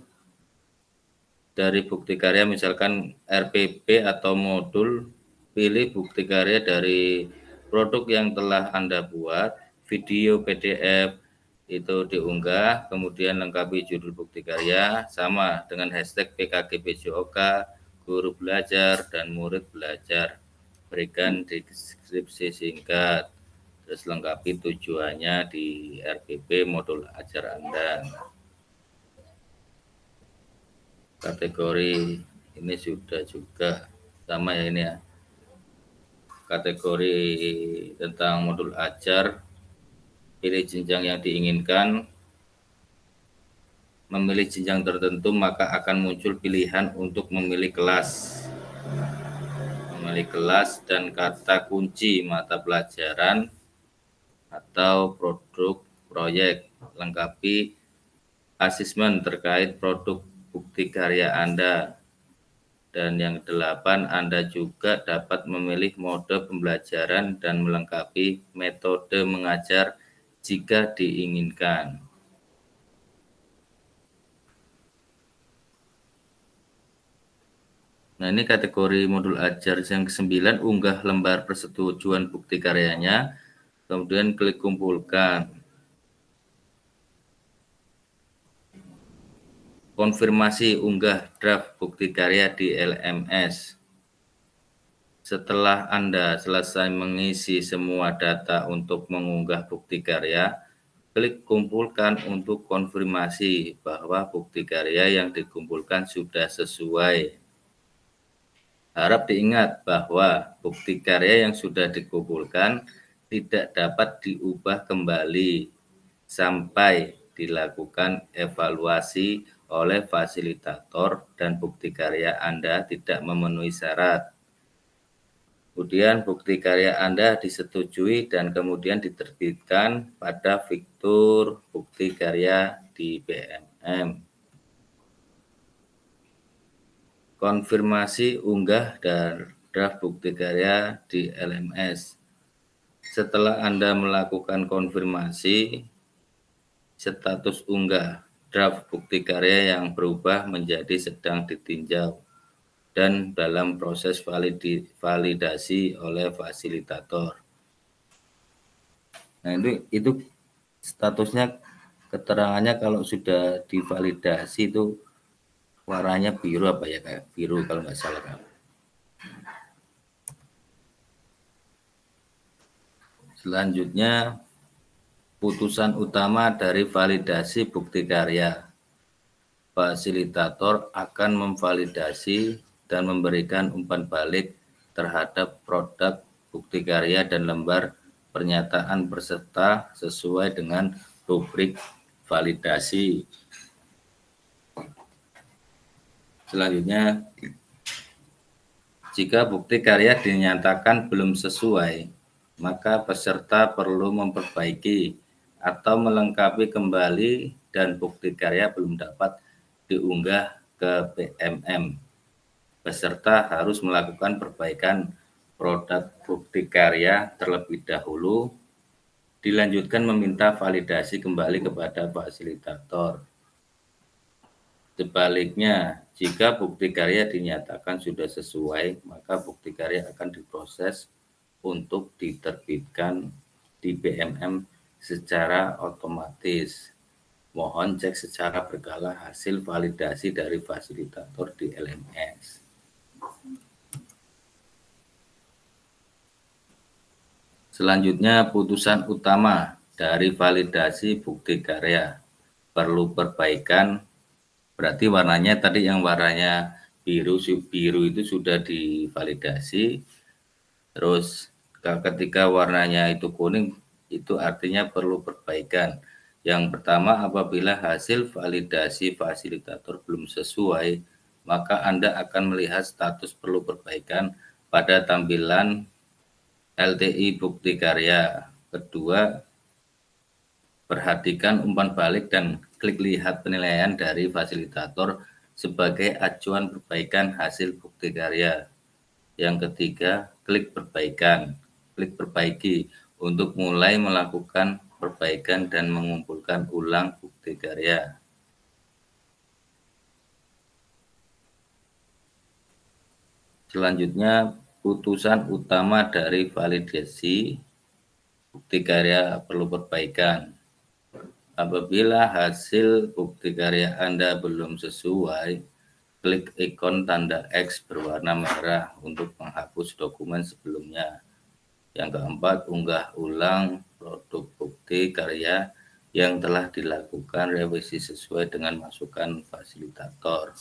dari bukti karya misalkan RPP atau modul, pilih bukti karya dari produk yang telah Anda buat, video PDF itu diunggah, kemudian lengkapi judul bukti karya sama dengan hashtag PKG PJOK, guru belajar dan murid belajar. Berikan deskripsi singkat, terus lengkapi tujuannya di RPP modul ajar Anda. Kategori ini sudah juga sama ya ini ya. Kategori tentang modul ajar, pilih jenjang yang diinginkan. Memilih jenjang tertentu maka akan muncul pilihan untuk memilih kelas. Memilih kelas dan kata kunci mata pelajaran atau produk proyek. Lengkapi asesmen terkait produk bukti karya Anda. Dan yang 8, Anda juga dapat memilih mode pembelajaran dan melengkapi metode mengajar jika diinginkan. Nah, ini kategori modul ajar yang ke-9, unggah lembar persetujuan bukti karyanya, kemudian klik kumpulkan. Konfirmasi unggah draft bukti karya di LMS. Setelah Anda selesai mengisi semua data untuk mengunggah bukti karya, klik kumpulkan untuk konfirmasi bahwa bukti karya yang dikumpulkan sudah sesuai. Harap diingat bahwa bukti karya yang sudah dikumpulkan tidak dapat diubah kembali sampai dilakukan evaluasi oleh fasilitator dan bukti karya Anda tidak memenuhi syarat. Kemudian bukti karya Anda disetujui dan kemudian diterbitkan pada fitur bukti karya di BMM. Konfirmasi unggah dan draft bukti karya di LMS. Setelah Anda melakukan konfirmasi, status unggah draft bukti karya yang berubah menjadi sedang ditinjau dan dalam proses validasi oleh fasilitator. Nah, itu statusnya, keterangannya kalau sudah divalidasi itu warnanya biru apa ya, kayak biru kalau nggak salah kan. Selanjutnya putusan utama dari validasi bukti karya. Fasilitator akan memvalidasi dan memberikan umpan balik terhadap produk bukti karya dan lembar pernyataan peserta sesuai dengan rubrik validasi. Selanjutnya, jika bukti karya dinyatakan belum sesuai, maka peserta perlu memperbaiki atau melengkapi kembali dan bukti karya belum dapat diunggah ke BMM. Peserta harus melakukan perbaikan produk bukti karya terlebih dahulu, dilanjutkan meminta validasi kembali kepada fasilitator. Sebaliknya, jika bukti karya dinyatakan sudah sesuai, maka bukti karya akan diproses untuk diterbitkan di BMM secara otomatis. Mohon cek secara berkala hasil validasi dari fasilitator di LMS. Selanjutnya, putusan utama dari validasi bukti karya. Perlu perbaikan. Berarti warnanya tadi yang warnanya biru itu sudah divalidasi. Terus ketika warnanya itu kuning, itu artinya perlu perbaikan. Yang pertama, apabila hasil validasi fasilitator belum sesuai, maka Anda akan melihat status perlu perbaikan pada tampilan LTI bukti karya. Kedua, perhatikan umpan balik dan klik lihat penilaian dari fasilitator sebagai acuan perbaikan hasil bukti karya. Yang ketiga, klik perbaikan, klik perbaiki untuk mulai melakukan perbaikan dan mengumpulkan ulang bukti karya. Selanjutnya, putusan utama dari validasi bukti karya perlu perbaikan. Apabila hasil bukti karya Anda belum sesuai, klik ikon tanda X berwarna merah untuk menghapus dokumen sebelumnya. Yang keempat, unggah ulang produk bukti karya yang telah dilakukan revisi sesuai dengan masukan fasilitator.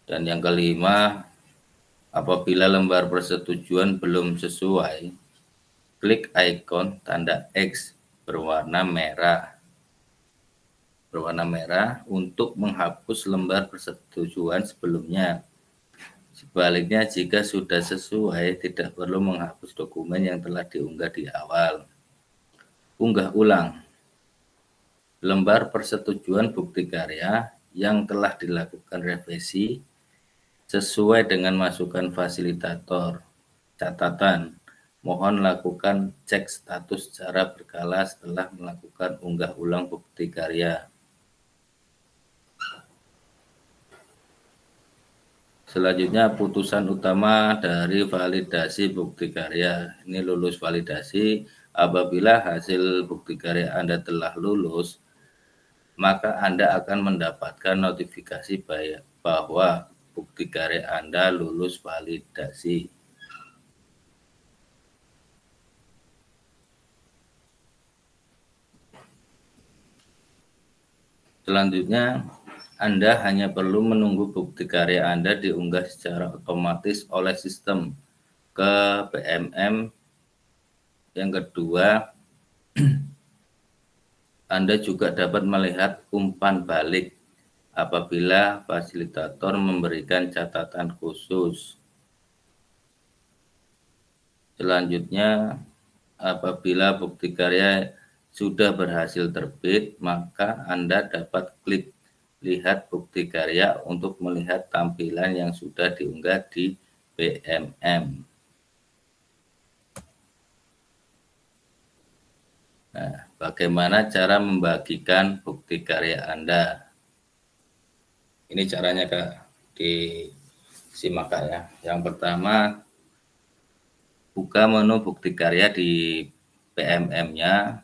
Dan yang kelima, apabila lembar persetujuan belum sesuai, klik ikon tanda X berwarna merah untuk menghapus lembar persetujuan sebelumnya. Sebaliknya, jika sudah sesuai, tidak perlu menghapus dokumen yang telah diunggah di awal. Unggah ulang lembar persetujuan bukti karya yang telah dilakukan revisi sesuai dengan masukan fasilitator. Catatan, mohon lakukan cek status secara berkala setelah melakukan unggah ulang bukti karya. Selanjutnya, putusan utama dari validasi bukti karya. Ini lulus validasi. Apabila hasil bukti karya Anda telah lulus, maka Anda akan mendapatkan notifikasi bahwa bukti karya Anda lulus validasi. Selanjutnya, Anda hanya perlu menunggu bukti karya Anda diunggah secara otomatis oleh sistem ke PMM. Yang kedua, Anda juga dapat melihat umpan balik apabila fasilitator memberikan catatan khusus. Selanjutnya, apabila bukti karya sudah berhasil terbit, maka Anda dapat klik lihat bukti karya untuk melihat tampilan yang sudah diunggah di PMM. Nah, bagaimana cara membagikan bukti karya Anda? Ini caranya, Kak, disimak, Kak, ya. Yang pertama, buka menu bukti karya di PMM-nya.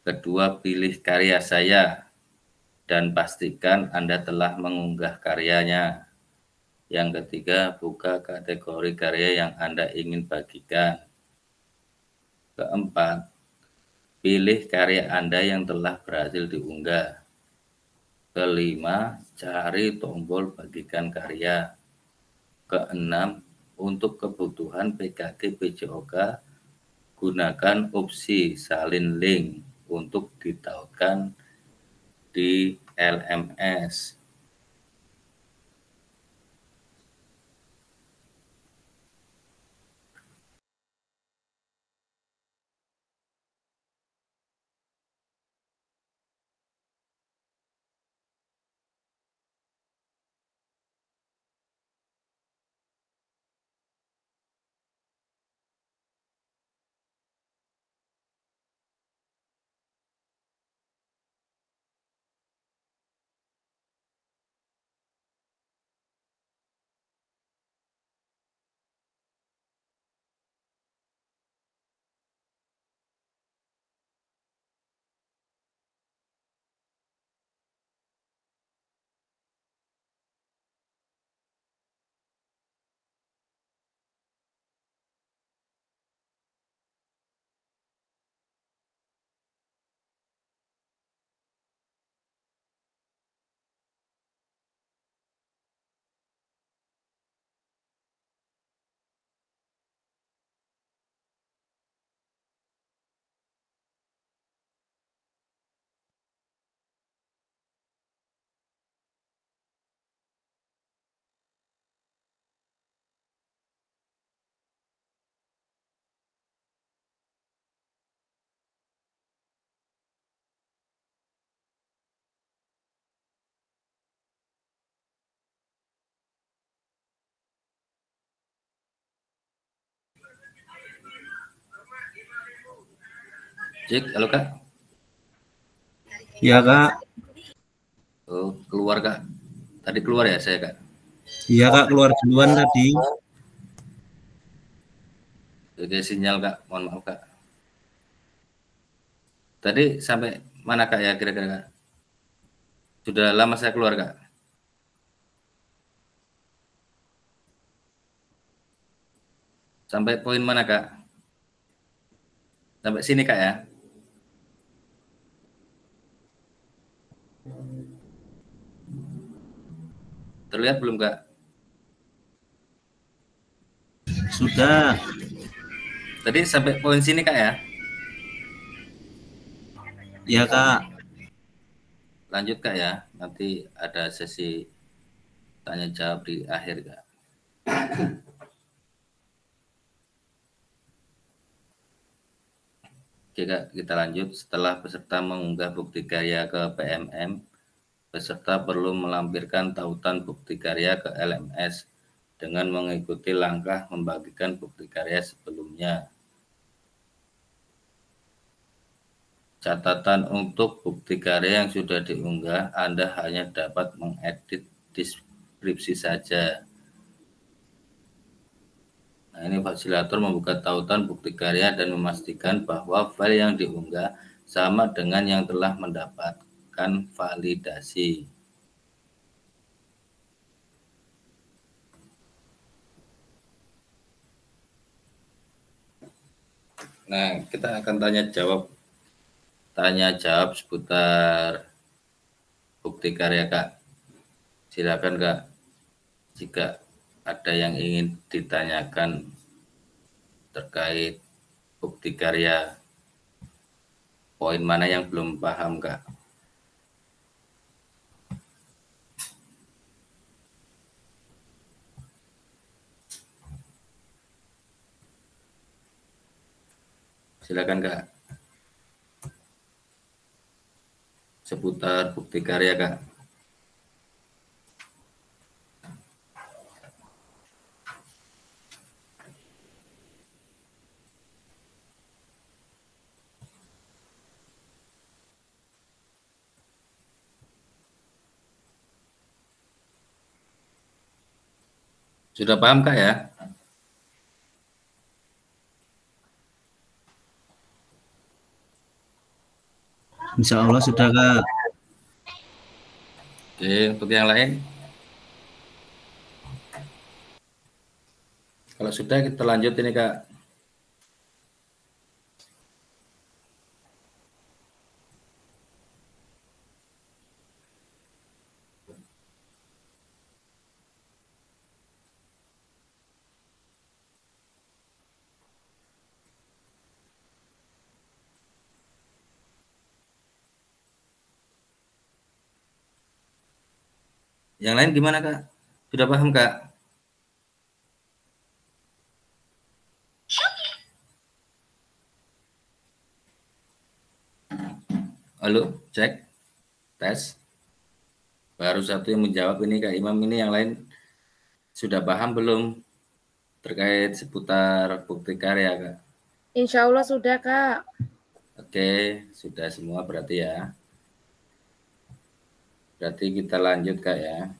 Kedua, pilih karya saya dan pastikan Anda telah mengunggah karyanya. Yang ketiga, buka kategori karya yang Anda ingin bagikan. Keempat, pilih karya Anda yang telah berhasil diunggah. Kelima, cari tombol bagikan karya. Keenam, untuk kebutuhan PKG PJOK, gunakan opsi salin link untuk ditautkan di LMS. Cek, halo Kak. Iya, Kak. Oh, keluar, Kak. Tadi keluar ya saya, Kak? Iya, Kak, keluar duluan tadi. Oke, sinyal, Kak. Mohon maaf, Kak. Tadi sampai mana, Kak, ya kira-kira, Kak? Sudah lama saya keluar, Kak. Sampai poin mana, Kak? Sampai sini, Kak, ya? Terlihat belum, Kak? Sudah. Tadi sampai poin sini, Kak, ya? Ya, Kak. Lanjut, Kak, ya. Nanti ada sesi tanya jawab di akhir, Kak. Oke, Kak, kita lanjut. Setelah peserta mengunggah bukti karya ke PMM, peserta perlu melampirkan tautan bukti karya ke LMS dengan mengikuti langkah membagikan bukti karya sebelumnya. Catatan untuk bukti karya yang sudah diunggah, Anda hanya dapat mengedit deskripsi saja. Nah, ini fasilitator membuka tautan bukti karya dan memastikan bahwa file yang diunggah sama dengan yang telah mendapatkan validasi. Nah, kita akan tanya jawab seputar bukti karya, Kak. Silakan, Kak, jika ada yang ingin ditanyakan terkait bukti karya, poin mana yang belum paham, Kak? Silakan, Kak. Seputar bukti karya, Kak. Sudah paham, Kak, ya? Insya Allah sudah, Kak. Oke, untuk yang lain? Kalau sudah, kita lanjut ini, Kak. Yang lain gimana, Kak? Sudah paham, Kak? Halo, cek, tes. Baru satu yang menjawab ini, Kak Imam. Ini yang lain sudah paham belum terkait seputar bukti karya, Kak? Insya Allah sudah, Kak. Oke, sudah semua berarti ya. Berarti kita lanjut, Kak, ya.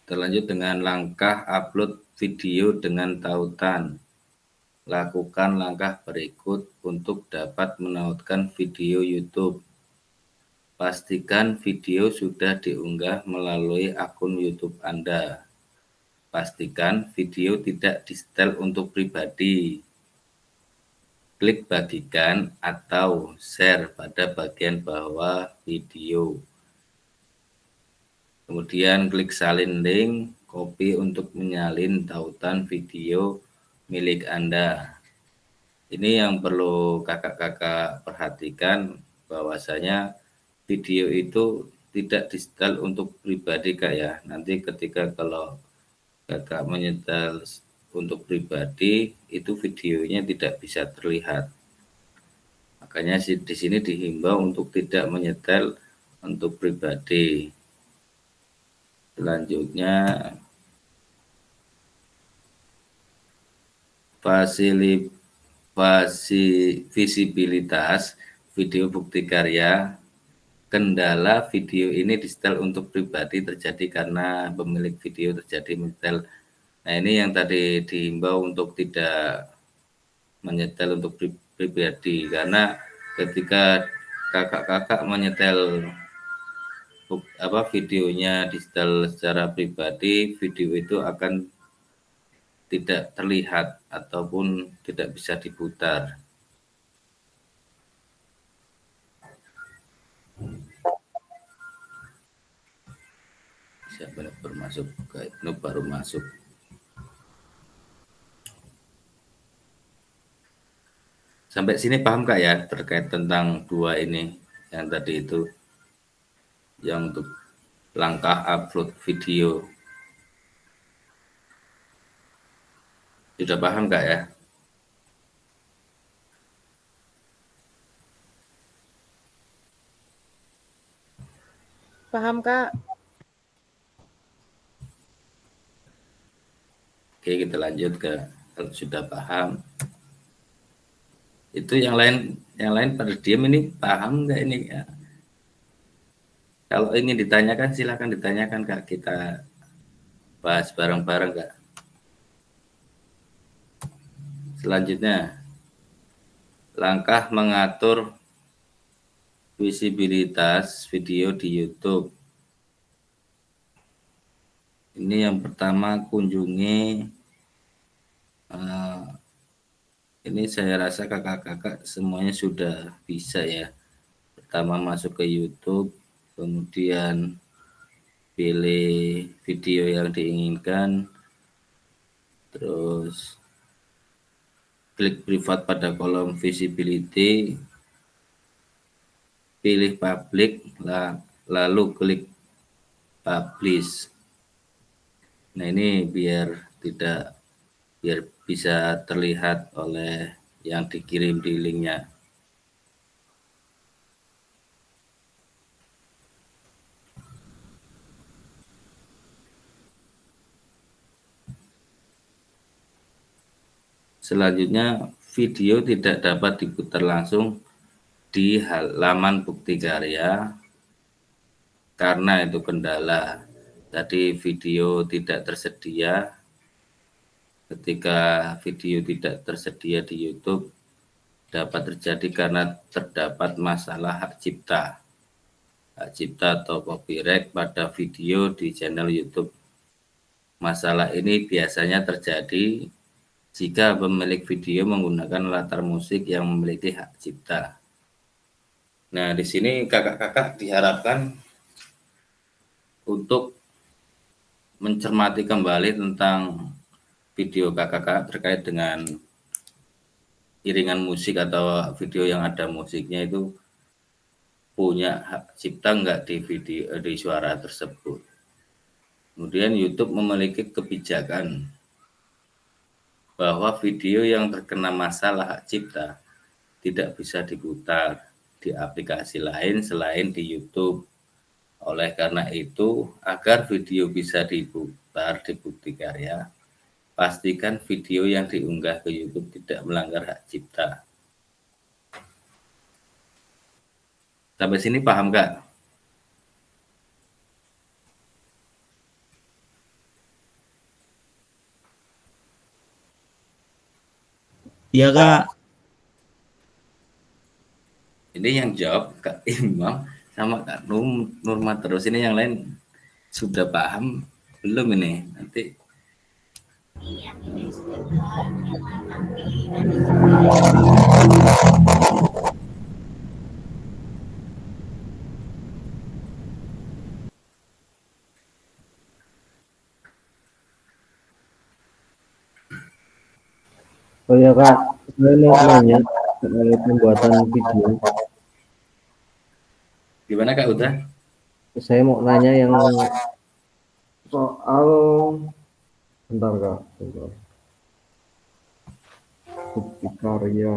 Kita lanjut dengan langkah upload video dengan tautan. Lakukan langkah berikut untuk dapat menautkan video YouTube. Pastikan video sudah diunggah melalui akun YouTube Anda. Pastikan video tidak di-setel untuk pribadi. Klik bagikan atau share pada bagian bawah video. Kemudian klik salin link, copy untuk menyalin tautan video milik Anda. Ini yang perlu kakak-kakak perhatikan, bahwasanya video itu tidak di-setel untuk pribadi, Kak, ya. Nanti ketika kalau kakak menyetel untuk pribadi, itu videonya tidak bisa terlihat. Makanya di sini dihimbau untuk tidak menyetel untuk pribadi. Selanjutnya, visibilitas video bukti karya. Kendala video ini di-setel untuk pribadi terjadi karena pemilik video terjadi menyetel Nah, ini yang tadi dihimbau untuk tidak menyetel untuk pribadi, karena ketika kakak-kakak menyetel videonya digital secara pribadi, video itu akan tidak terlihat ataupun tidak bisa diputar. Siapa yang bermasuk? Ibnu baru masuk. Sampai sini paham Kak ya terkait tentang dua ini yang tadi itu, yang untuk langkah upload video. Sudah paham Kak ya? Paham Kak? Oke, kita lanjut ke kalau sudah paham. Itu yang lain pada diam, ini paham nggak ini ya? Kalau ingin ditanyakan silakan ditanyakan Kak, kita bahas bareng-bareng Kak. Selanjutnya, langkah mengatur visibilitas video di YouTube. Ini yang pertama, kunjungi. Ini saya rasa kakak-kakak semuanya sudah bisa ya. Pertama masuk ke YouTube, kemudian pilih video yang diinginkan, terus klik privat pada kolom visibility, pilih public, lalu klik publish. Nah, ini biar bisa terlihat oleh yang dikirim di linknya. Selanjutnya, video tidak dapat diputar langsung di halaman bukti karya karena itu kendala. Tadi video tidak tersedia. Ketika video tidak tersedia di YouTube, dapat terjadi karena terdapat masalah hak cipta atau copyright pada video di channel YouTube. Masalah ini biasanya terjadi jika pemilik video menggunakan latar musik yang memiliki hak cipta. Nah, di sini kakak-kakak diharapkan untuk mencermati kembali tentang video kakak-kakak terkait dengan iringan musik atau video yang ada musiknya itu punya hak cipta enggak di video, di suara tersebut. Kemudian YouTube memiliki kebijakan bahwa video yang terkena masalah hak cipta tidak bisa diputar di aplikasi lain selain di YouTube. Oleh karena itu, agar video bisa diputar di bukti karya, pastikan video yang diunggah ke YouTube tidak melanggar hak cipta. Sampai sini paham Kak? Iya Kak. Ini yang jawab Kak Imam sama Kak Nurma terus. Ini yang lain sudah paham belum ini? Nanti Oh ya Kak, saya mau nanya soal pembuatan video. gimana Kak Uda? Saya mau nanya yang soal, bentar Kak, bentar. Bukti karya.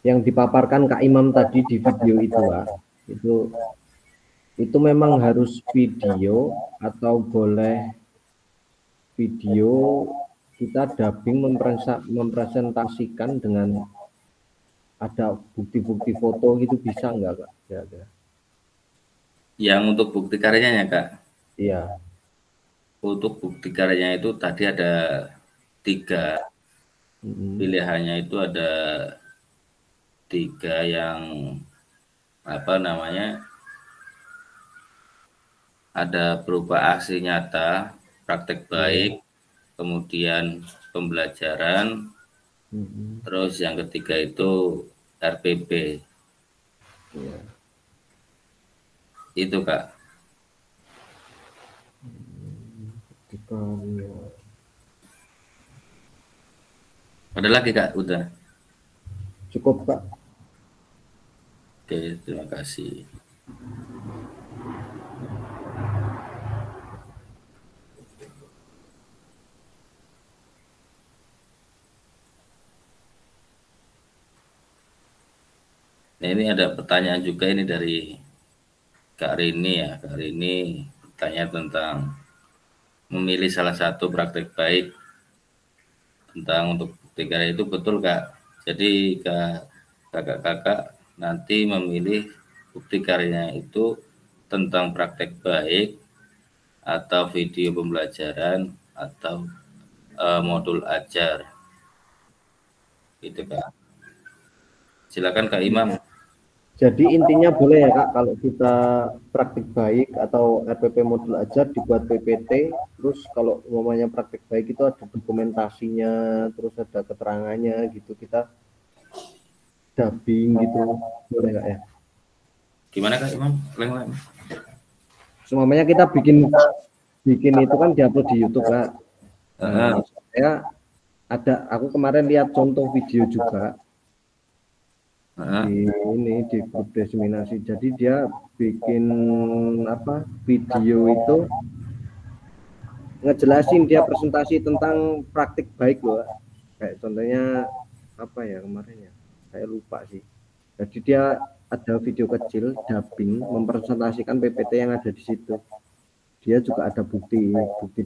Yang dipaparkan Kak Imam tadi di video itu Kak, itu memang harus video atau boleh video kita dubbing mempresentasikan dengan ada bukti-bukti foto gitu, bisa nggak Kak? Kira-kira. Yang untuk bukti karyanya Kak? Iya. Untuk bukti karyanya itu tadi ada 3. Pilihannya itu ada 3 yang apa namanya, ada berupa aksi nyata, praktek baik, kemudian pembelajaran, terus yang ketiga itu RPP. Itu Kak. Ada lagi Kak? Udah. Cukup Kak. Oke, terima kasih. Nah, ini ada pertanyaan juga ini dari Kak Rini ya. Kak Rini bertanya tentang memilih salah satu praktek baik tentang untuk bukti karya itu betul Kak. Jadi kakak-kakak nanti memilih bukti karyanya itu tentang praktek baik atau video pembelajaran atau modul ajar. Gitu Kak. Silakan Kak Imam. Jadi intinya boleh ya Kak, kalau kita praktik baik atau RPP modul ajar dibuat PPT, terus kalau umumnya praktik baik itu ada dokumentasinya, terus ada keterangannya gitu, kita dubbing gitu, boleh Kak ya? Gimana Kak Imam? Semuanya kita bikin itu kan diupload di YouTube Kak. Saya aku kemarin lihat contoh video juga. Di grup diseminasi, jadi dia bikin video itu ngejelasin, dia presentasi tentang praktik baik loh, kayak contohnya apa ya kemarin ya, saya lupa sih. Jadi dia ada video kecil dubbing mempresentasikan PPT yang ada di situ, dia juga ada bukti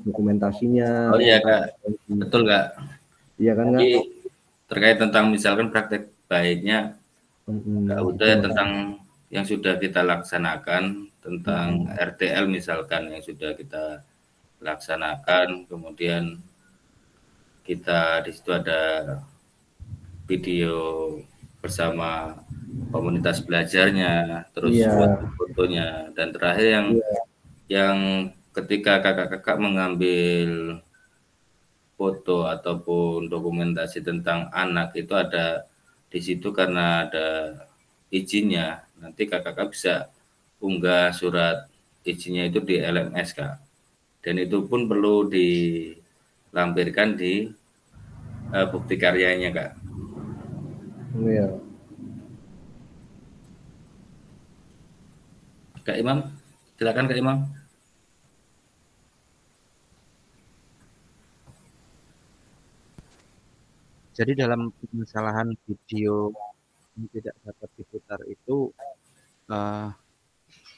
dokumentasinya. Oh iya Kak, betul Kak. Iya kan Kak? Terkait tentang misalkan praktek baiknya, udah tentang yang sudah kita laksanakan, tentang RTL misalkan yang sudah kita laksanakan, kemudian kita di situ ada video bersama komunitas belajarnya, terus fotonya, dan terakhir yang ketika kakak-kakak mengambil foto ataupun dokumentasi tentang anak itu ada di situ karena ada izinnya, nanti kakak bisa unggah surat izinnya itu di LMS Kak, dan itu pun perlu dilampirkan di bukti karyanya Kak. Iya. Kak Imam, silakan Kak Imam. Jadi dalam permasalahan video yang tidak dapat diputar itu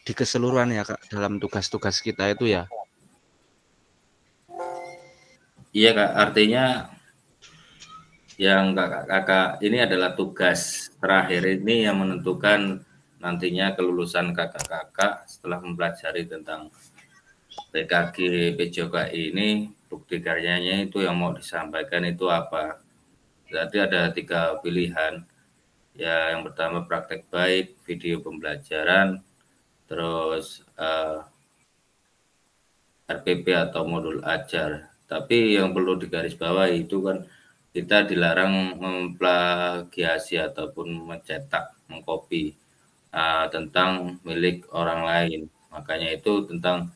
di keseluruhan ya Kak, dalam tugas-tugas kita itu ya? Iya Kak, artinya yang kakak-kakak ini adalah tugas terakhir ini yang menentukan nantinya kelulusan kakak-kakak setelah mempelajari tentang PKG PJOK ini, bukti karyanya itu yang mau disampaikan itu apa. Berarti ada 3 pilihan. Ya, yang pertama praktek baik, video pembelajaran, terus RPP atau modul ajar. Tapi yang perlu digarisbawahi itu kan kita dilarang memplagiasi ataupun mencetak, mengcopy tentang milik orang lain. Makanya itu tentang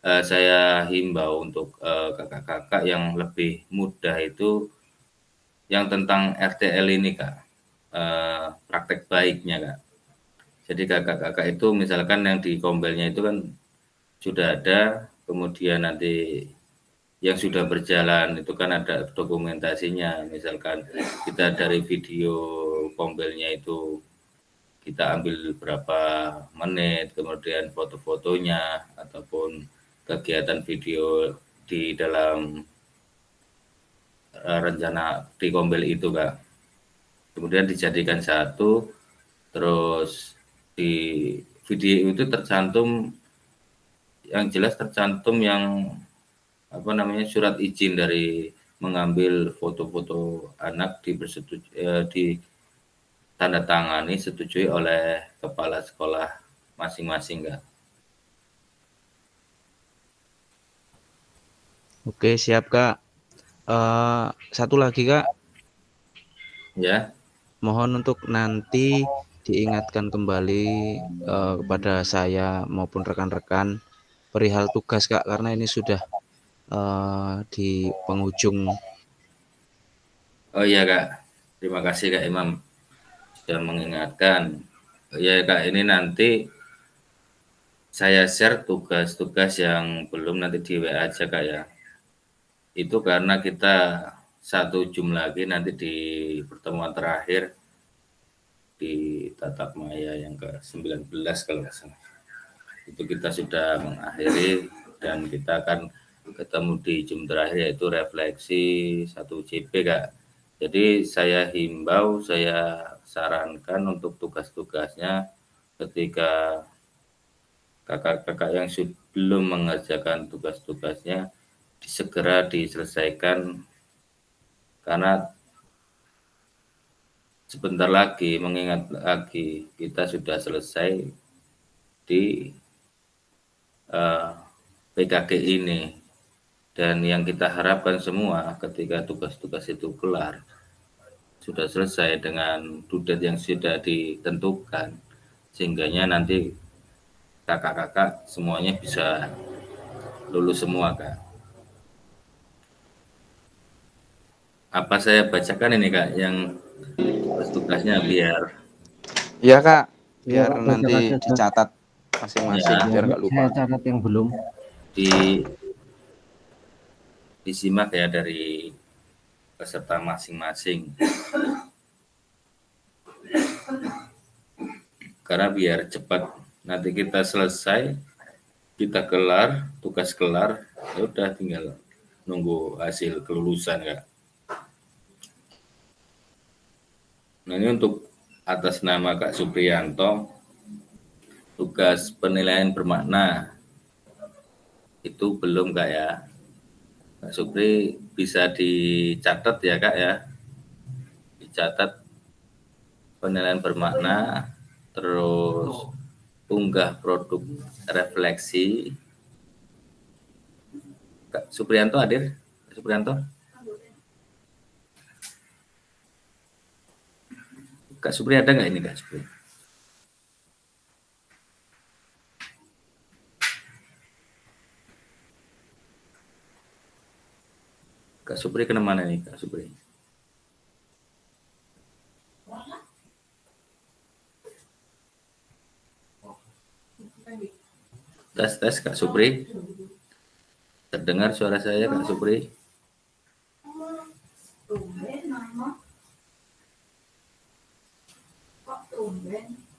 saya himbau untuk kakak-kakak yang lebih mudah itu yang tentang RTL ini Kak, praktek baiknya Kak. Jadi kakak-kakak itu misalkan yang di kombelnya itu kan sudah ada, kemudian nanti yang sudah berjalan itu kan ada dokumentasinya, misalkan kita dari video kombelnya itu kita ambil berapa menit, kemudian foto-fotonya ataupun kegiatan video di dalam rencana di Kombel itu Kak. Kemudian dijadikan satu, terus di video itu tercantum, yang jelas tercantum yang apa namanya, surat izin dari mengambil foto-foto anak di tanda tangani setujui oleh kepala sekolah masing-masing Kak. Oke, siap Kak. Satu lagi Kak. Ya. Mohon untuk nanti diingatkan kembali kepada saya maupun rekan-rekan perihal tugas Kak, karena ini sudah di penghujung. Oh iya Kak, terima kasih Kak Imam sudah mengingatkan. Ya Kak, ini nanti saya share tugas-tugas yang belum nanti di WA aja Kak ya. Itu karena kita 1 Jum lagi nanti di pertemuan terakhir di tatap maya yang ke-19 kalau nggak salah. Itu kita sudah mengakhiri dan kita akan ketemu di Jum terakhir, yaitu refleksi 1 JP Kak. Jadi saya himbau, saya sarankan untuk tugas-tugasnya ketika kakak-kakak yang belum mengerjakan tugas-tugasnya segera diselesaikan, karena sebentar lagi, mengingat lagi kita sudah selesai di PKG ini, dan yang kita harapkan semua ketika tugas-tugas itu kelar, sudah selesai dengan due date yang sudah ditentukan, sehingganya nanti kakak-kakak semuanya bisa lulus semua Kak. Apa saya bacakan ini Kak yang tugasnya biar? Iya Kak, biar ya, nanti dicatat masing-masing ya, biar nggak lupa. Saya catat yang belum. Disimak ya dari peserta masing-masing. Karena biar cepat, nanti kita selesai, kita kelar, tugas kelar, ya udah tinggal nunggu hasil kelulusan Kak. Nah ini untuk atas nama Kak Supriyanto, tugas penilaian bermakna itu belum Kak ya. Kak Supri bisa dicatat ya Kak ya, dicatat penilaian bermakna, terus unggah produk refleksi. Kak Supriyanto hadir? Kak Supriyanto? Kak Supri ada nggak ini Kak Supri? Kak Supri kemana nih Kak Supri? Tes Kak Supri. Terdengar suara saya Kak Supri?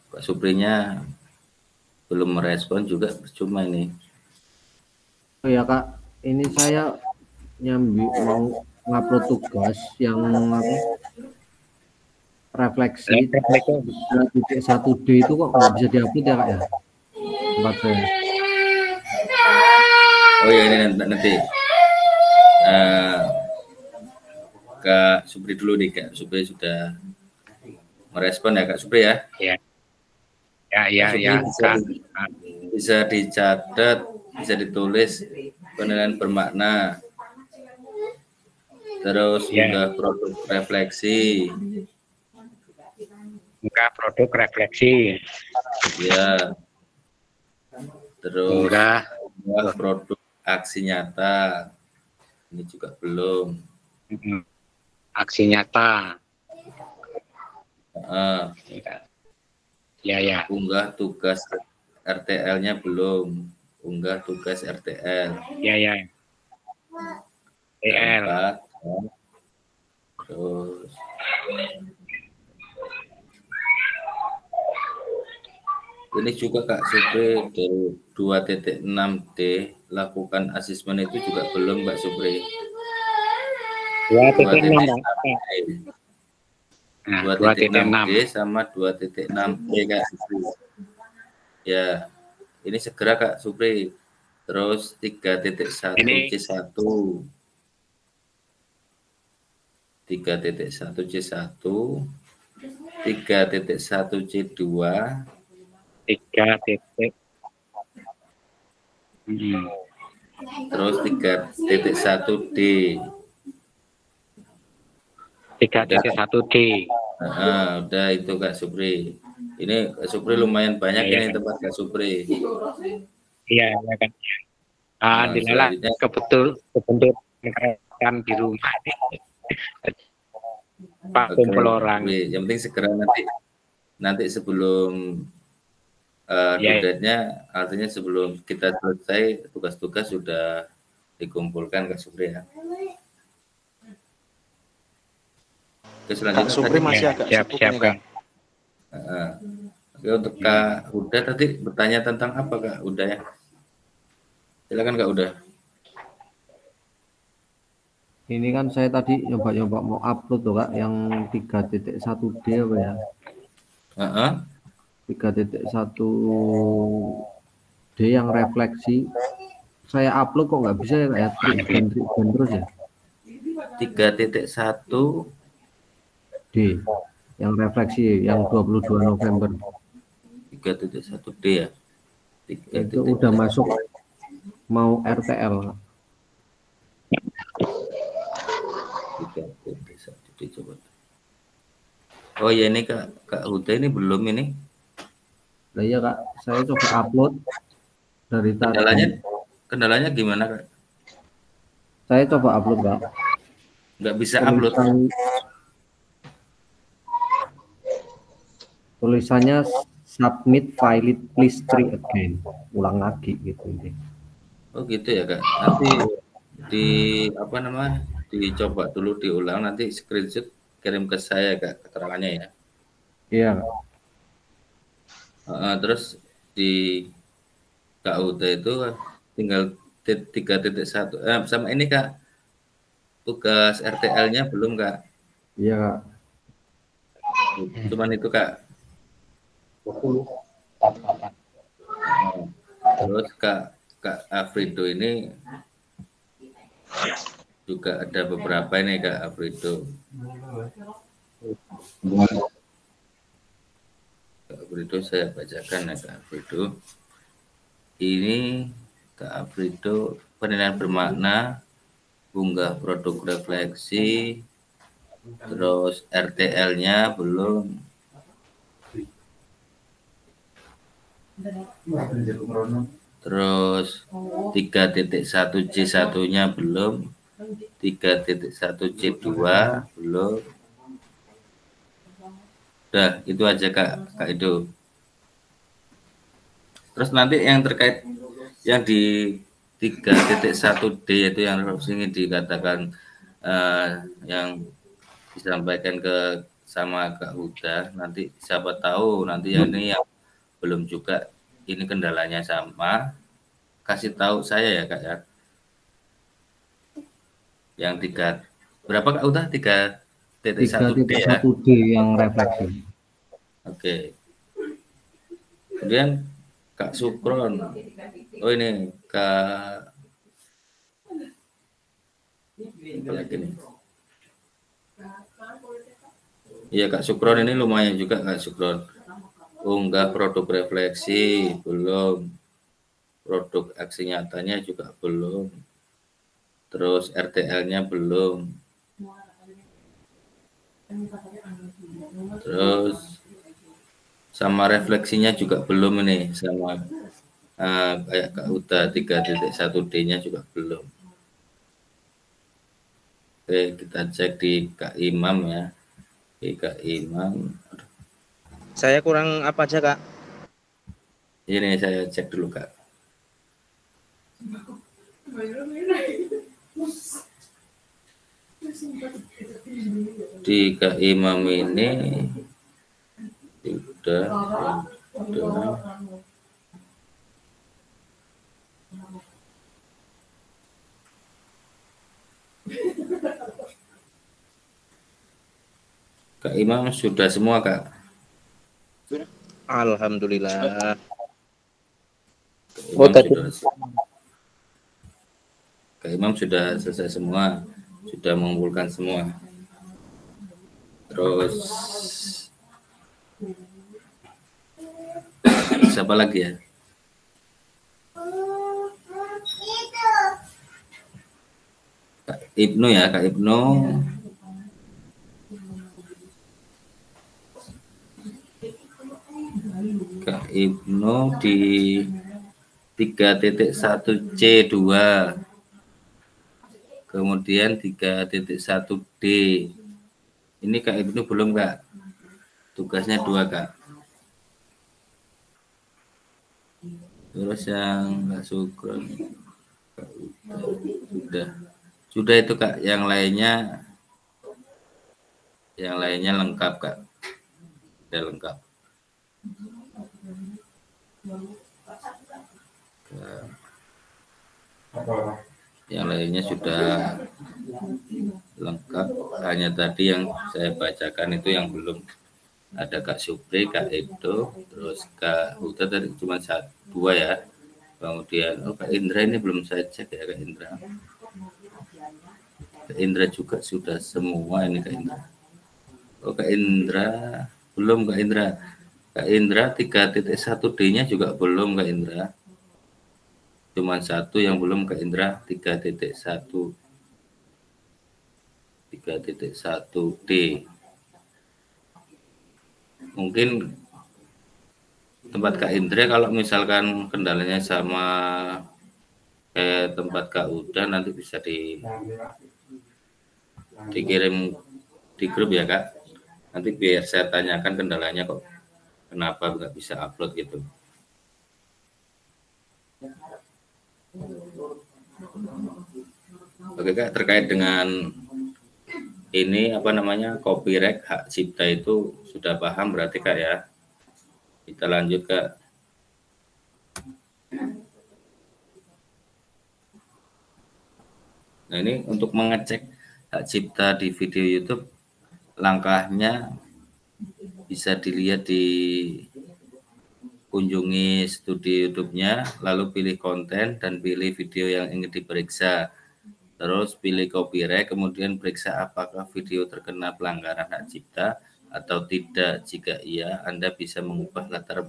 Kak Suprinya belum merespon juga, percuma ini. Oh ya Kak, ini saya mau ngupload tugas yang refleksi 1D itu kok nggak bisa diupload ya Kak ya? Tempat saya. Oh ya, ini nanti Kak Supri dulu nih Kak. Supri sudah merespon ya Kak Supri ya? Ya. Bisa dicatat, bisa ditulis penilaian bermakna, terus juga produk refleksi. Enggak, produk refleksi. Ya. Terus produk aksi nyata. Ini juga belum. Aksi nyata. Ya. Unggah tugas RTL-nya belum. Unggah tugas RTL. Ya. RTL. Terus ini juga Kak Supri dari 2.6D lakukan asesmen itu juga belum Mbak Supri. 2.6 2.6D sama 2.6D Kak Supri. Ya, ini segera Kak Supri. Terus 3.1 C1. 3.1 C1, 3.1 C2, 3. terus 3.1D. 3.1D. Udah itu Kak Supri. Ini Kak Supri lumayan banyak ini tempat Kak Supri. Iya, ya kan. Alhamdulillah kebetulan kan di rumah. Pak kumpul orang. Yang penting segera nanti sebelum deadline-nya, artinya sebelum kita selesai tugas-tugas sudah dikumpulkan Kak Supri ya. Oke, selanjutnya Kak Supri masih agak sibuk ini Kak. Oke, untuk Kak Huda tadi bertanya tentang apa Kak Huda ya? Silakan Kak Huda. Ini kan saya tadi nyoba-nyoba mau upload tuh Kak, yang 3.1D apa ya? 3.1D yang refleksi. Saya upload kok nggak bisa ya kayak treatment terus ya? 3.1D yang refleksi yang 22 November. 3.1D ya? Itu udah masuk mau RTL. 3.1D coba. Oh ya, ini Kak Huda ini belum ini. Nah iya Kak, saya coba upload dari tadi. Kendalanya gimana Kak? Saya coba upload Kak. Nggak bisa upload. Tulisannya submit file please try again. Ulang lagi gitu ini. Oh gitu ya Kak. Nanti dicoba dulu diulang, nanti screenshot kirim ke saya Kak keterangannya ya. Iya. Terus di Kak Uda itu tinggal 3.1 sama ini Kak, tugas RTL-nya belum Kak? Iya Kak. Cuman itu Kak. Terus Kak Afrido ini juga ada beberapa ini Kak Afrido. Kak Afrido saya bacakan ya Kak Afrido. Ini Kak Afrido penilaian bermakna, unggah produk refleksi, terus RTL-nya belum. Terus 3.1 C1-nya belum, 3.1 C2 belum. Udah, itu aja Kak itu. Terus nanti yang terkait yang di 3.1D itu yang ingin dikatakan yang disampaikan ke sama Kak Huda, nanti siapa tahu nanti ini yang belum juga ini kendalanya sama, kasih tahu saya ya Kak ya. Yang berapa Kak Huda? 3.1D ya? 3.1D yang refleksi. Oke. Kemudian Kak Sukron. Oh ini Kak apa lagi nih? Iya Kak Sukron ini lumayan juga Kak Sukron. Unggah produk refleksi belum, produk aksi nyatanya juga belum, terus RTL-nya belum, terus sama refleksinya juga belum ini, sama kayak Kak Uda 3.1D-nya juga belum. Oke, kita cek di Kak Imam ya. Di Kak Imam. Saya kurang apa aja Kak? Ini saya cek dulu Kak. Di Kak Imam ini udah. Kak Imam sudah semua, Kak? Alhamdulillah. Kak Imam, Kak Imam sudah selesai semua, sudah mengumpulkan semua. Terus siapa lagi ya? Kak Ibnu ya, Kak Ibnu. Kak Ibnu di 3.1C2, kemudian 3.1D. Ini Kak Ibnu belum, Kak? Tugasnya 2, Kak. Terus yang nggak syukur sudah itu, Kak. Yang lainnya lengkap, Kak. Sudah lengkap. Yang lainnya sudah lengkap, hanya tadi yang saya bacakan itu yang belum. Ada Kak Supri, Kak Edo, terus Kak Huta tadi cuma 2 ya. Kemudian Kak Indra ini belum saya cek ya, Kak Indra. Kak Indra juga sudah semua ini, Kak Indra. Kak Indra belum, Kak Indra. Kak Indra 3.1D-nya juga belum, Kak Indra. Cuma 1 yang belum, Kak Indra, 3.1D. Mungkin tempat Kak Indra kalau misalkan kendalanya sama kayak tempat Kak Uda, nanti bisa dikirim di grup ya, Kak. Nanti biar saya tanyakan kendalanya kok kenapa nggak bisa upload gitu. Oke, Kak, terkait dengan ini copyright hak cipta itu sudah paham berarti, Kak ya. Kita lanjut, Kak. Nah, ini untuk mengecek hak cipta di video YouTube, langkahnya bisa dilihat di kunjungi studi YouTube-nya, lalu pilih konten dan pilih video yang ingin diperiksa. Terus pilih copyright, kemudian periksa apakah video terkena pelanggaran hak cipta atau tidak. Jika iya, Anda bisa mengubah latar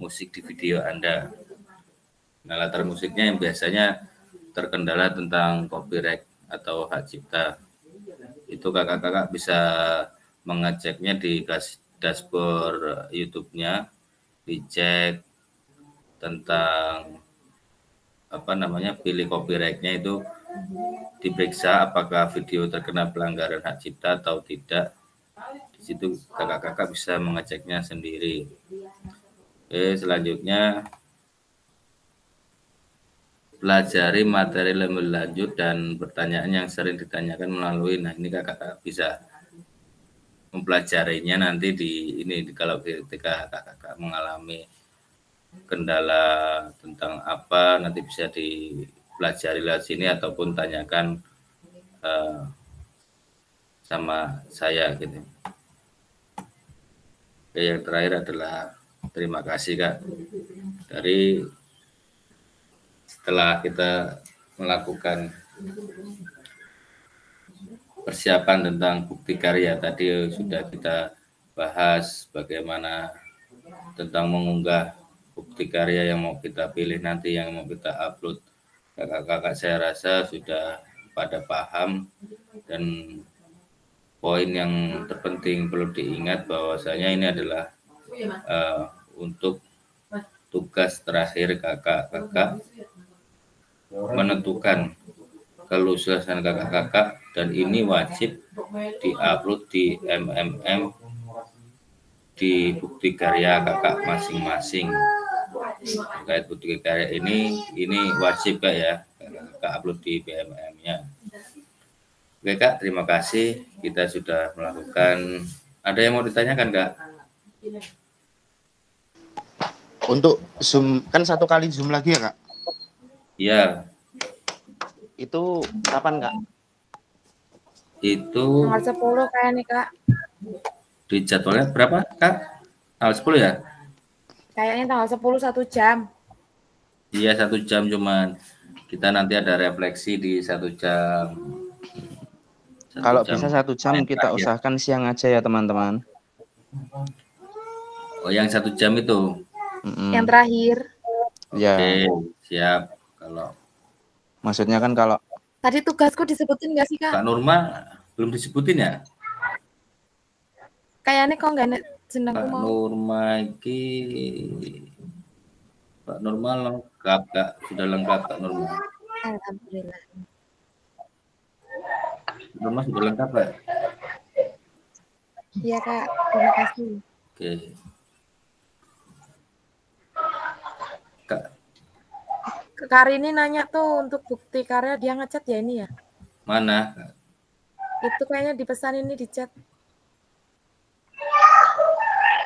musik di video Anda. Nah, latar musiknya yang biasanya terkendala tentang copyright atau hak cipta. Itu kakak-kakak bisa mengeceknya di dashboard YouTube-nya, dicek tentang pilih copyright-nya itu, diperiksa apakah video terkena pelanggaran hak cipta atau tidak. Di situ kakak-kakak bisa mengeceknya sendiri. Oke, selanjutnya pelajari materi lebih lanjut dan pertanyaan yang sering ditanyakan melalui. Nah, ini kakak-kakak bisa mempelajarinya nanti kalau ketika kakak-kakak mengalami kendala tentang apa, nanti bisa dipelajari lewat sini ataupun tanyakan sama saya gitu. Oke, yang terakhir adalah terima kasih, Kak. Setelah kita melakukan persiapan tentang bukti karya, tadi sudah kita bahas bagaimana tentang mengunggah bukti karya yang mau kita pilih nanti, yang mau kita upload. Kakak-kakak saya rasa sudah pada paham, dan poin yang terpenting perlu diingat bahwasanya ini adalah untuk tugas terakhir kakak-kakak menentukan kelulusan kakak-kakak, dan ini wajib diupload di MMM di bukti karya kakak masing-masing. Terkait bukti karya ini wajib, Kak ya, kakak upload di BMM-nya. Oke, Kak, terima kasih. Kita sudah melakukan. Ada yang mau ditanyakan, Kak? Untuk Zoom, kan 1 kali Zoom lagi ya, Kak? Iya. Itu kapan, Kak? Itu tanggal 10 kayak nih, Kak. Di jadwalnya berapa, Kak? Tanggal 10 ya? Kayaknya tanggal 10 1 jam. Iya, 1 jam, cuman kita nanti ada refleksi di 1 jam. Kalau bisa 1 jam kita usahakan siang aja ya teman-teman. Oh, yang 1 jam itu? Yang terakhir. Ya. Oke, siap. Kalau maksudnya kan kalau tadi tugasku disebutin nggak sih, Kak? Kak Nurma belum disebutin ya? Kayaknya kok nggak jenengku Kak mau. Nurma iki Kak Nurma lengkap, Kak. Sudah lengkap Kak Nurma. Alhamdulillah. Nurma sudah lengkap, Kak? Iya, Kak. Terima kasih. Oke. Kak Karini nanya tuh untuk bukti karya dia ngechat ya ini ya? Mana? Itu kayaknya dipesan ini di chat.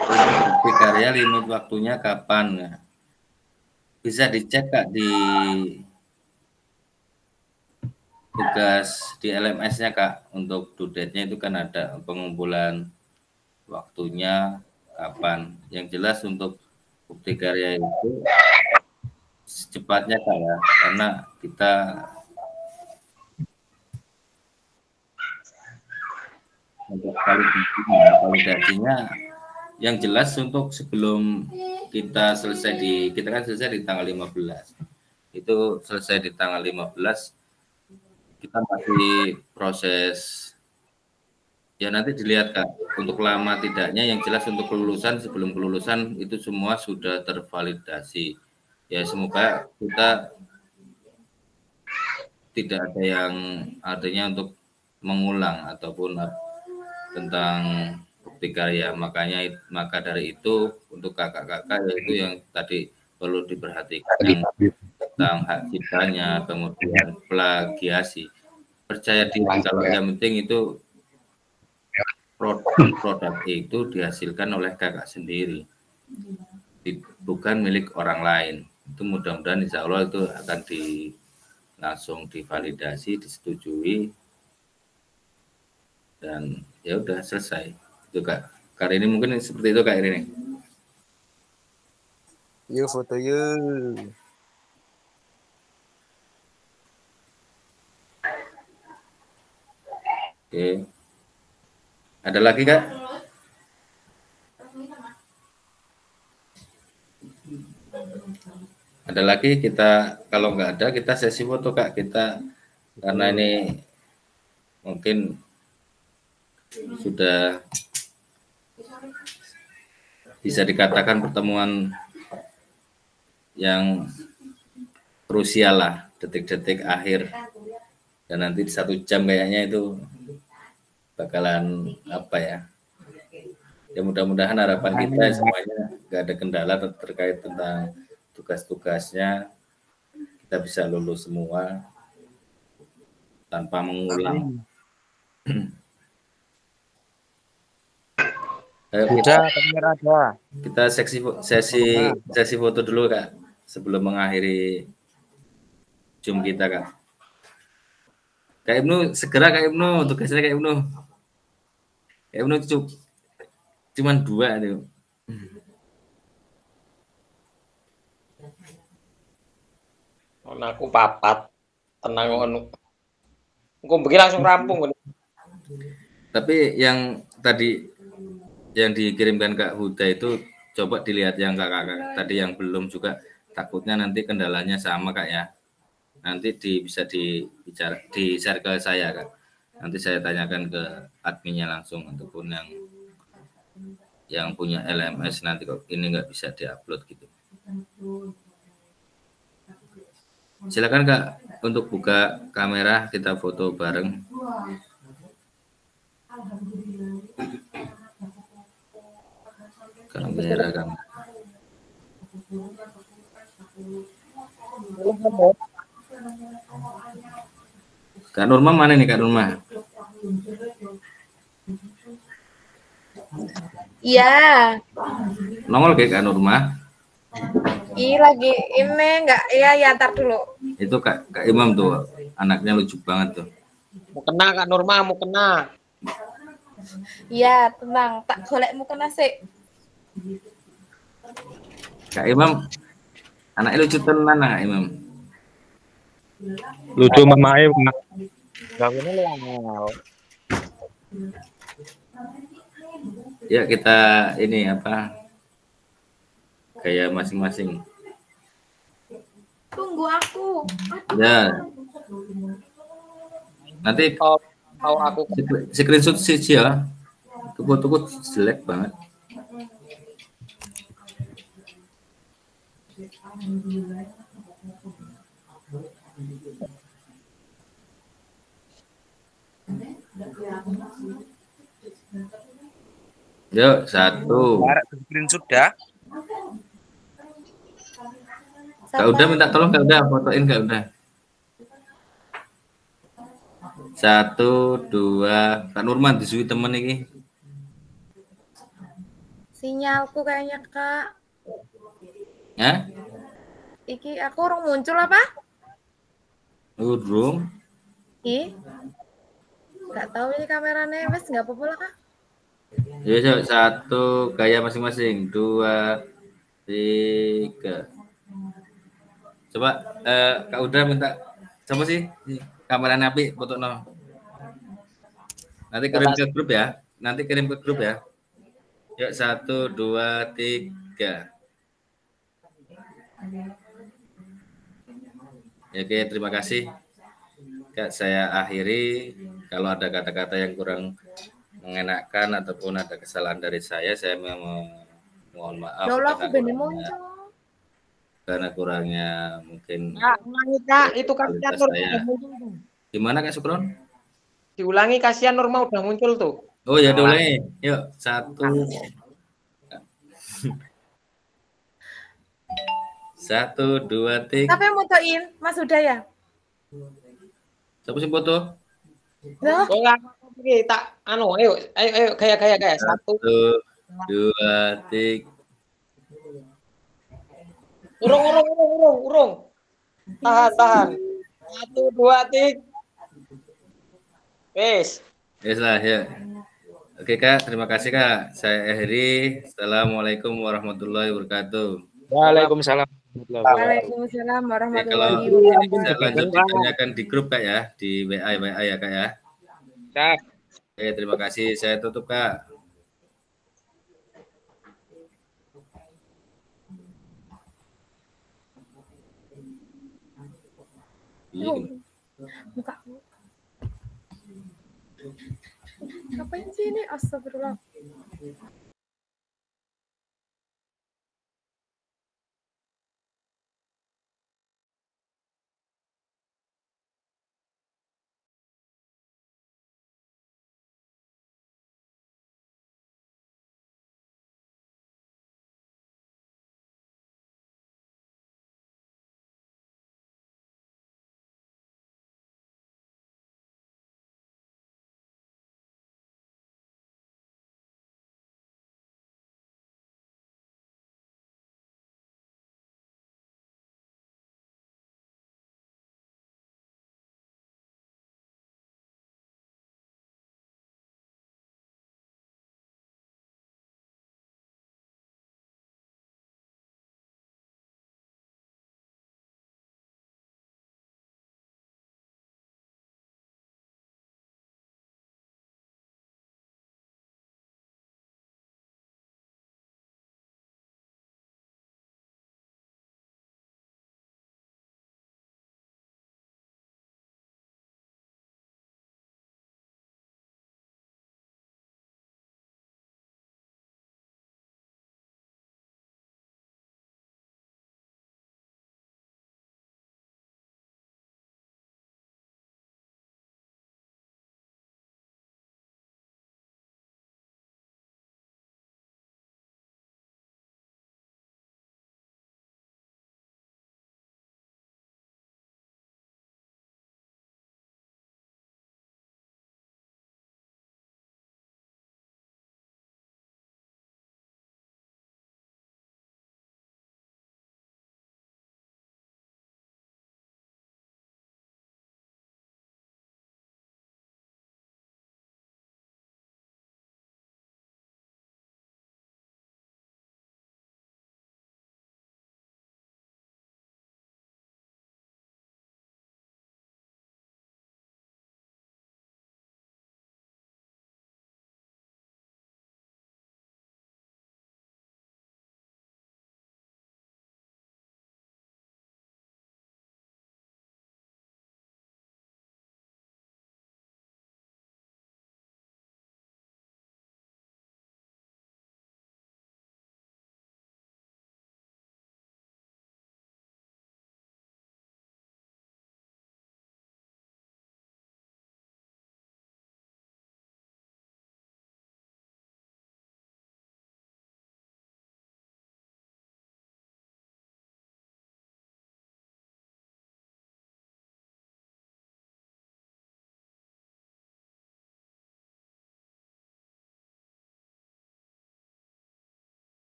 Bukti karya limit waktunya kapan? Bisa dicek, Kak, di tugas di LMS-nya, Kak. Untuk due date-nya itu kan ada pengumpulan waktunya kapan. Yang jelas untuk bukti karya itu secepatnya, Kak, ya. Karena kita untuk validasinya yang jelas untuk sebelum kita selesai kita kan selesai di tanggal 15. Itu selesai di tanggal 15, kita masih proses ya, nanti dilihat, Kak, untuk lama tidaknya. Yang jelas untuk kelulusan, sebelum kelulusan itu semua sudah tervalidasi. Ya, semoga kita tidak ada yang artinya untuk mengulang ataupun tentang bukti karya. Maka dari itu untuk kakak-kakak yaitu yang tadi perlu diperhatikan tentang hak ciptanya, kemudian plagiasi. Percaya diri, kalau yang penting itu produk itu dihasilkan oleh kakak sendiri, bukan milik orang lain. Itu mudah-mudahan insya Allah itu akan langsung divalidasi, disetujui, dan ya udah selesai. Itu, Kak. Kali ini mungkin seperti itu, Kak Irini. Yuk foto yuk. Oke. Ada lagi, Kak? Ada lagi? Kita kalau nggak ada kita sesi foto, Kak. Kita karena ini mungkin sudah bisa dikatakan pertemuan yang krusial lah, detik-detik akhir, dan nanti 1 jam kayaknya itu bakalan apa ya? Ya mudah-mudahan harapan kita semuanya nggak ada kendala terkait tentang tugas-tugasnya, kita bisa lulus semua tanpa mengulang. Kita sesi foto dulu, Kak, sebelum mengakhiri Zoom kita, Kak. Kak Ibnu, segera Kak Ibnu, tugasnya Kak Ibnu. Kak Ibnu cuman 2 itu. Aku 4, tenang ngono. Engko begini langsung rampung. Tapi yang tadi yang dikirimkan Kak Huda itu coba dilihat yang kakak tadi yang belum juga, takutnya nanti kendalanya sama, Kak, ya. Nanti bisa di-share ke saya, Kak. Nanti saya tanyakan ke adminnya langsung, ataupun yang punya LMS nanti kok ini nggak bisa diupload gitu. Silakan, Kak, untuk buka kamera, kita foto bareng. Kamera. Kak Nurma mana nih, Kak Nurma? Iya. Nongol kayak Kak Nurma. Iya lagi ini enggak, ya ntar dulu. Itu Kak Imam tuh, anaknya lucu banget tuh. Mau kena Kak Nurma, mau kena. Iya, tenang. Tak golekmu kena sik. Kak Imam, anaknya lucu tenan Kak Imam. Lucu mamae, Pak. Gawene lu angel. Ya kita ini apa? Kayak masing-masing. Tunggu aku. Ya. Nanti tahu aku screenshot sih ya. Tuku-tuku jelek banget. Yuk, satu. Screenshot dah. Kak udah minta tolong Kak udah fotoin Kak udah. 1, 2. Kak Nurman disuwi temen ini. Sinyalku kayaknya Kak. Ya? Iki aku orang muncul apa? Urung. Ih. Gak tahu ini kameranya wes nggak apa-apa lah Kak. Ya, 1 gaya masing-masing. 2, 3. Coba Kak Uda minta siapa sih kamera napi foto no. Nanti kirim ke grup ya. Nanti kirim ke grup ya. Yuk 1, 2, 3. Oke, terima kasih. Kak, saya akhiri. Kalau ada kata-kata yang kurang mengenakan ataupun ada kesalahan dari saya mohon maaf. Ya Allah, aku bener muncul. Karena kurangnya mungkin. Kak, itu kasihan Nur udah muncul tuh. Gimana Kak Sukron? Diulangi, kasihan Norma udah muncul tuh. Oh ya boleh. Yuk 1. 1, 2, 3. Siapa yang motoin? Mas udah ya? Siapa sih foto? Loh? Tak ayo gaya. 1, 2, 3. Urung. Tahan. 1, 2, 3. Wes lah ya. Oke Kak, terima kasih Kak. Saya akhiri. Assalamualaikum warahmatullahi wabarakatuh. Waalaikumsalam. Waalaikumsalam warahmatullahi Kalau wabarakatuh. bisa lanjut ditanyakan di grup Kak ya, di WA ya Kak ya. Siap. Oke, terima kasih. Saya tutup Kak. Muka. Ngapain sih ini? Astagfirullah.